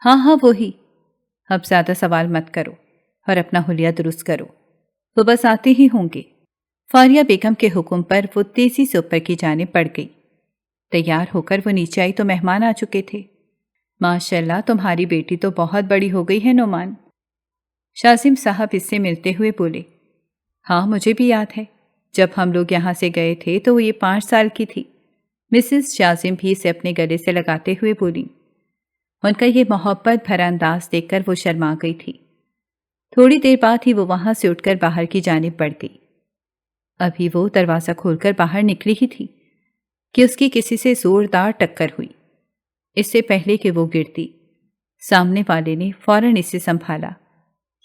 S2: ہاں وہی۔ اب زیادہ سوال مت کرو اور اپنا حلیہ درست کرو، وہ بس آتے ہی ہوں گے۔ فاریہ بیگم کے حکم پر وہ تیزی سے اوپر کی جانب بڑھ گئی۔ تیار ہو کر وہ نیچے آئی تو مہمان آ چکے تھے۔ ماشاءاللہ، تمہاری بیٹی تو بہت بڑی ہو گئی ہے نعمان، شازم صاحب اس سے ملتے ہوئے بولے۔ ہاں مجھے بھی یاد ہے، جب ہم لوگ یہاں سے گئے تھے تو وہ یہ 5 سال کی تھی۔ مسز شازم بھی اسے اپنے گلے سے لگاتے ہوئے بولی۔ ان کا یہ محبت بھرا انداز دیکھ کر وہ شرما گئی تھی۔ تھوڑی دیر بعد ہی وہ وہاں سے اٹھ کر باہر کی جانب بڑھ گئی۔ ابھی وہ دروازہ کھول کر باہر نکلی ہی تھی کہ اس کی کسی سے زوردار ٹکر ہوئی۔ اس سے پہلے کہ وہ گرتی، سامنے والے نے فوراً اسے سنبھالا۔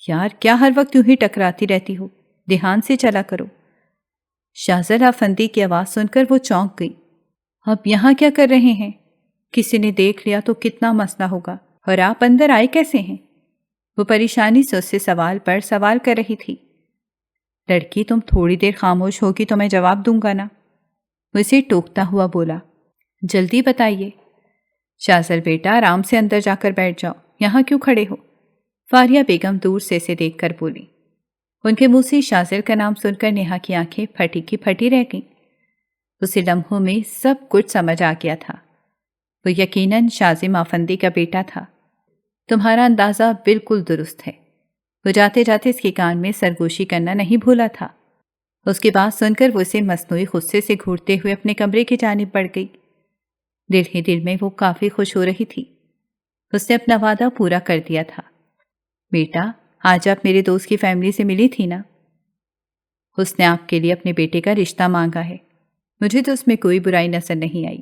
S2: یار، کیا ہر وقت یوں ہی ٹکراتی رہتی ہو؟ دھیان سے چلا کرو۔ شازل آفندی کی آواز سن کر وہ چونک گئی۔ اب یہاں کیا کر رہے ہیں؟ کسی نے دیکھ لیا تو کتنا مسئلہ ہوگا، اور آپ اندر آئے کیسے ہیں؟ وہ پریشانی سے اس سے سوال پر سوال کر رہی تھی۔ لڑکی، تم تھوڑی دیر خاموش ہوگی تو میں جواب دوں گا نا، وہ اسے ٹوکتا ہوا بولا۔ جلدی بتائیے۔ شازل بیٹا، آرام سے اندر جا کر بیٹھ جاؤ، یہاں کیوں کھڑے ہو؟ فاریہ بیگم دور سے اسے دیکھ کر بولی۔ ان کے منہ سے شازل کا نام سن کر نیہا کی آنکھیں پھٹی کی پھٹی رہ گئیں۔ اسے لمحوں میں سب کچھ سمجھ آ گیا تھا۔ وہ یقیناً شازم آفندی کا بیٹا تھا۔ تمہارا اندازہ بالکل درست ہے۔ وہ جاتے جاتے اس کے کان میں سرگوشی کرنا نہیں بھولا تھا۔ اس کی بات سن کر وہ اسے مصنوعی غصے سے گھورتے ہوئے اپنے کمرے کی جانب بڑھ گئی۔ دل ہی دل میں وہ کافی خوش ہو رہی تھی۔ اس نے اپنا وعدہ پورا کر دیا تھا۔ بیٹا، آج آپ میرے دوست کی فیملی سے ملی تھی نا؟ اس نے آپ کے لیے اپنے بیٹے کا رشتہ مانگا ہے۔ مجھے تو اس میں کوئی برائی نظر نہیں آئی،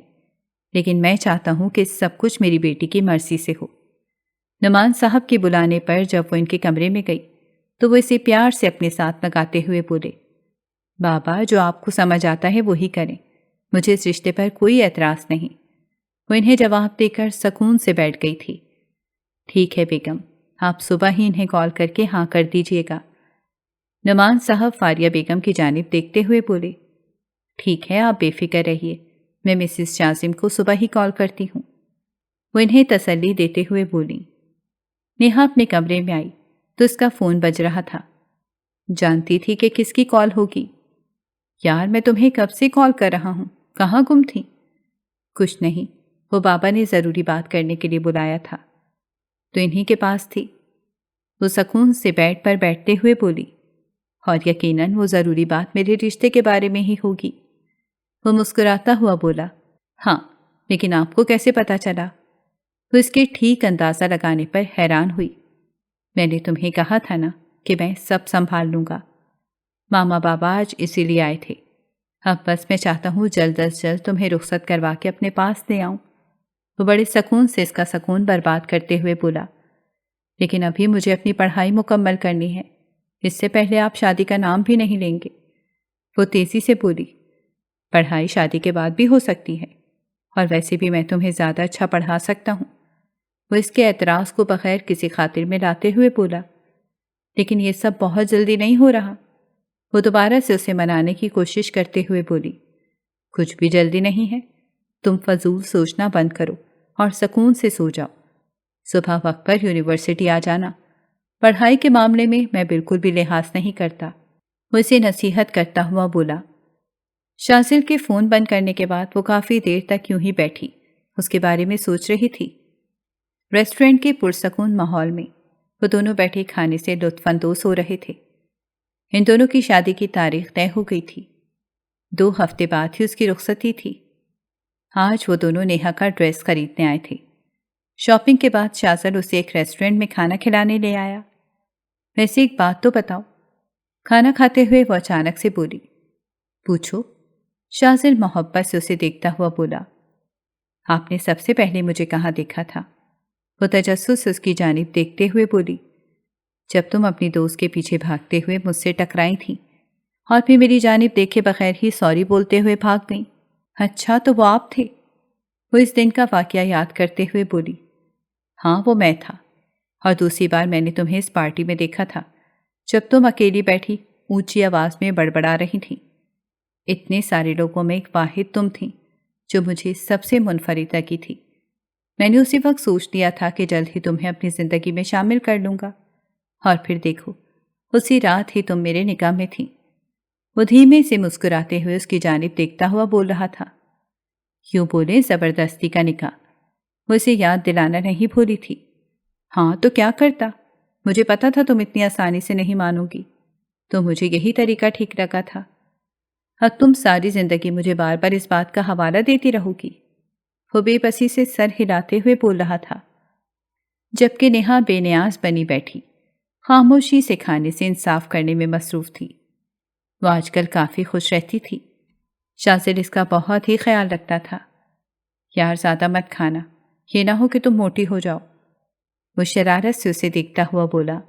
S2: لیکن میں چاہتا ہوں کہ سب کچھ میری بیٹی کی مرضی سے ہو۔ نعمان صاحب کے بلانے پر جب وہ ان کے کمرے میں گئی تو وہ اسے پیار سے اپنے ساتھ لگاتے ہوئے بولے۔ بابا، جو آپ کو سمجھ آتا ہے وہی کریں، مجھے اس رشتے پر کوئی اعتراض نہیں۔ وہ انہیں جواب دے کر سکون سے بیٹھ گئی تھی۔ ٹھیک ہے بیگم، آپ صبح ہی انہیں کال کر کے ہاں کر دیجیے گا۔ نعمان صاحب فاریہ بیگم کی جانب دیکھتے ہوئے بولے۔ ٹھیک ہے، آپ بے فکر رہیے، میں مسز شازم کو صبح ہی کال کرتی ہوں۔ وہ انہیں تسلی دیتے ہوئے بولی۔ نیہا اپنے کمرے میں آئی تو اس کا فون بج رہا تھا۔ جانتی تھی کہ کس کی کال ہوگی۔ یار میں تمہیں کب سے کال کر رہا ہوں، کہاں گم تھی؟ کچھ نہیں، وہ بابا نے ضروری بات کرنے کے لیے بلایا تھا تو انہی کے پاس تھی۔ وہ سکون سے بیڈ پر بیٹھتے ہوئے بولی، اور یقیناً وہ ضروری بات میرے رشتے کے بارے میں ہی ہوگی۔ وہ مسکراتا ہوا بولا، ہاں، لیکن آپ کو کیسے پتا چلا؟ وہ اس کے ٹھیک اندازہ لگانے پر حیران ہوئی۔ میں نے تمہیں کہا تھا نا کہ میں سب سنبھال لوں گا۔ ماما بابا آج اسی لیے آئے تھے۔ اب بس میں چاہتا ہوں جلد از جلد تمہیں رخصت کروا کے اپنے پاس لے آؤں۔ وہ بڑے سکون سے اس کا سکون برباد کرتے ہوئے بولا، لیکن ابھی مجھے اپنی پڑھائی مکمل کرنی ہے، اس سے پہلے آپ شادی کا نام بھی نہیں لیں گے۔ وہ تیزی سے بولی، پڑھائی شادی کے بعد بھی ہو سکتی ہے، اور ویسے بھی میں تمہیں زیادہ اچھا پڑھا سکتا ہوں۔ وہ اس کے اعتراض کو بغیر کسی خاطر میں لاتے ہوئے بولا، لیکن یہ سب بہت جلدی نہیں ہو رہا۔ وہ دوبارہ سے اسے منانے کی کوشش کرتے ہوئے بولی، کچھ بھی جلدی نہیں ہے، تم فضول سوچنا بند کرو اور سکون سے سو جاؤ۔ صبح وقت پر یونیورسٹی آ جانا۔ پڑھائی کے معاملے میں میں بالکل بھی لحاظ نہیں کرتا۔ وہ اسے نصیحت کرتا ہوا بولا۔ شازل کے فون بند کرنے کے بعد وہ کافی دیر تک یوں ہی بیٹھی اس کے بارے میں سوچ رہی تھی۔ ریسٹورنٹ کے پرسکون ماحول میں وہ دونوں بیٹھے کھانے سے لطف اندوز ہو رہے تھے۔ ان دونوں کی شادی کی تاریخ طے ہو گئی تھی۔ 2 ہفتے بعد ہی اس کی رخصتی تھی۔ آج وہ دونوں نیہا کا ڈریس خریدنے آئے تھے۔ شاپنگ کے بعد شازل اسے ایک ریسٹورنٹ میں کھانا کھلانے لے آیا۔ ویسے ایک بات تو بتاؤ، کھانا کھاتے ہوئے وہ اچانک سے بولی۔ پوچھو، شازل محبت سے اسے دیکھتا ہوا بولا۔ آپ نے سب سے پہلے مجھے کہاں دیکھا تھا؟ وہ تجسس سے اس کی جانب دیکھتے ہوئے بولی، جب تم اپنی دوست کے پیچھے بھاگتے ہوئے مجھ سے ٹکرائی تھی اور پھر میری جانب دیکھے بغیر ہی سوری بولتے ہوئے بھاگ گئیں۔ اچھا، تو وہ آپ تھے؟ وہ اس دن کا واقعہ یاد کرتے ہوئے بولی، ہاں وہ میں تھا، اور دوسری بار میں نے تمہیں اس پارٹی میں دیکھا تھا جب تم اکیلی بیٹھی اونچی آواز میں بڑبڑا رہی تھیں۔ اتنے سارے لوگوں میں ایک واحد تم تھیں جو مجھے سب سے منفرد لگی تھی۔ میں نے اسی وقت سوچ لیا تھا کہ جلد ہی تمہیں اپنی زندگی میں شامل کر لوں گا، اور پھر دیکھو، اسی رات ہی تم میرے نکاح میں تھیں۔ وہ دھیمے سے مسکراتے ہوئے اس کی جانب دیکھتا ہوا بول رہا تھا۔ یوں بولے زبردستی کا نکاح، وہ اسے یاد دلانا نہیں بھولی تھی۔ ہاں تو کیا کرتا، مجھے پتا تھا تم اتنی آسانی سے نہیں مانو گی، تو مجھے یہی طریقہ ٹھیک لگا تھا۔ اب تم ساری زندگی مجھے بار بار اس بات کا حوالہ دیتی رہو گی؟ وہ بے بسی سے سر ہلاتے ہوئے بول رہا تھا، جبکہ نیہا بے نیاز بنی بیٹھی خاموشی سے کھانے سے انصاف کرنے میں مصروف تھی۔ وہ آج کل کافی خوش رہتی تھی۔ شازل اس کا بہت ہی خیال رکھتا تھا۔ یار زیادہ مت کھانا، یہ نہ ہو کہ تم موٹی ہو جاؤ۔ وہ شرارت سے اسے دیکھتا ہوا بولا۔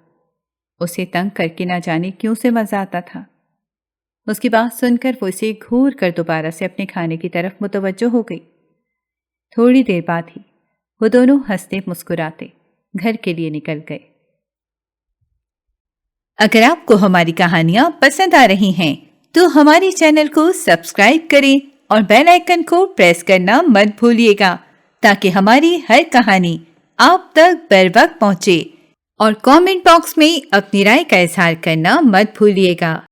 S2: اسے تنگ کر کے نہ جانے کیوں سے مزہ آتا تھا۔ اس کی بات سن کر وہ اسے گھور کر دوبارہ سے اپنے کھانے کی طرف متوجہ ہو گئی۔ تھوڑی دیر بعد ہی وہ دونوں ہنستے مسکراتے گھر کے لیے نکل گئے۔
S1: اگر آپ کو ہماری کہانیاں پسند آ رہی ہیں تو ہمارے چینل کو سبسکرائب کریں اور بیل آئیکن کو پریس کرنا مت بھولیے گا تاکہ ہماری ہر کہانی آپ تک بر وقت پہنچے، اور کامنٹ باکس میں اپنی رائے کا اظہار کرنا مت بھولیے گا۔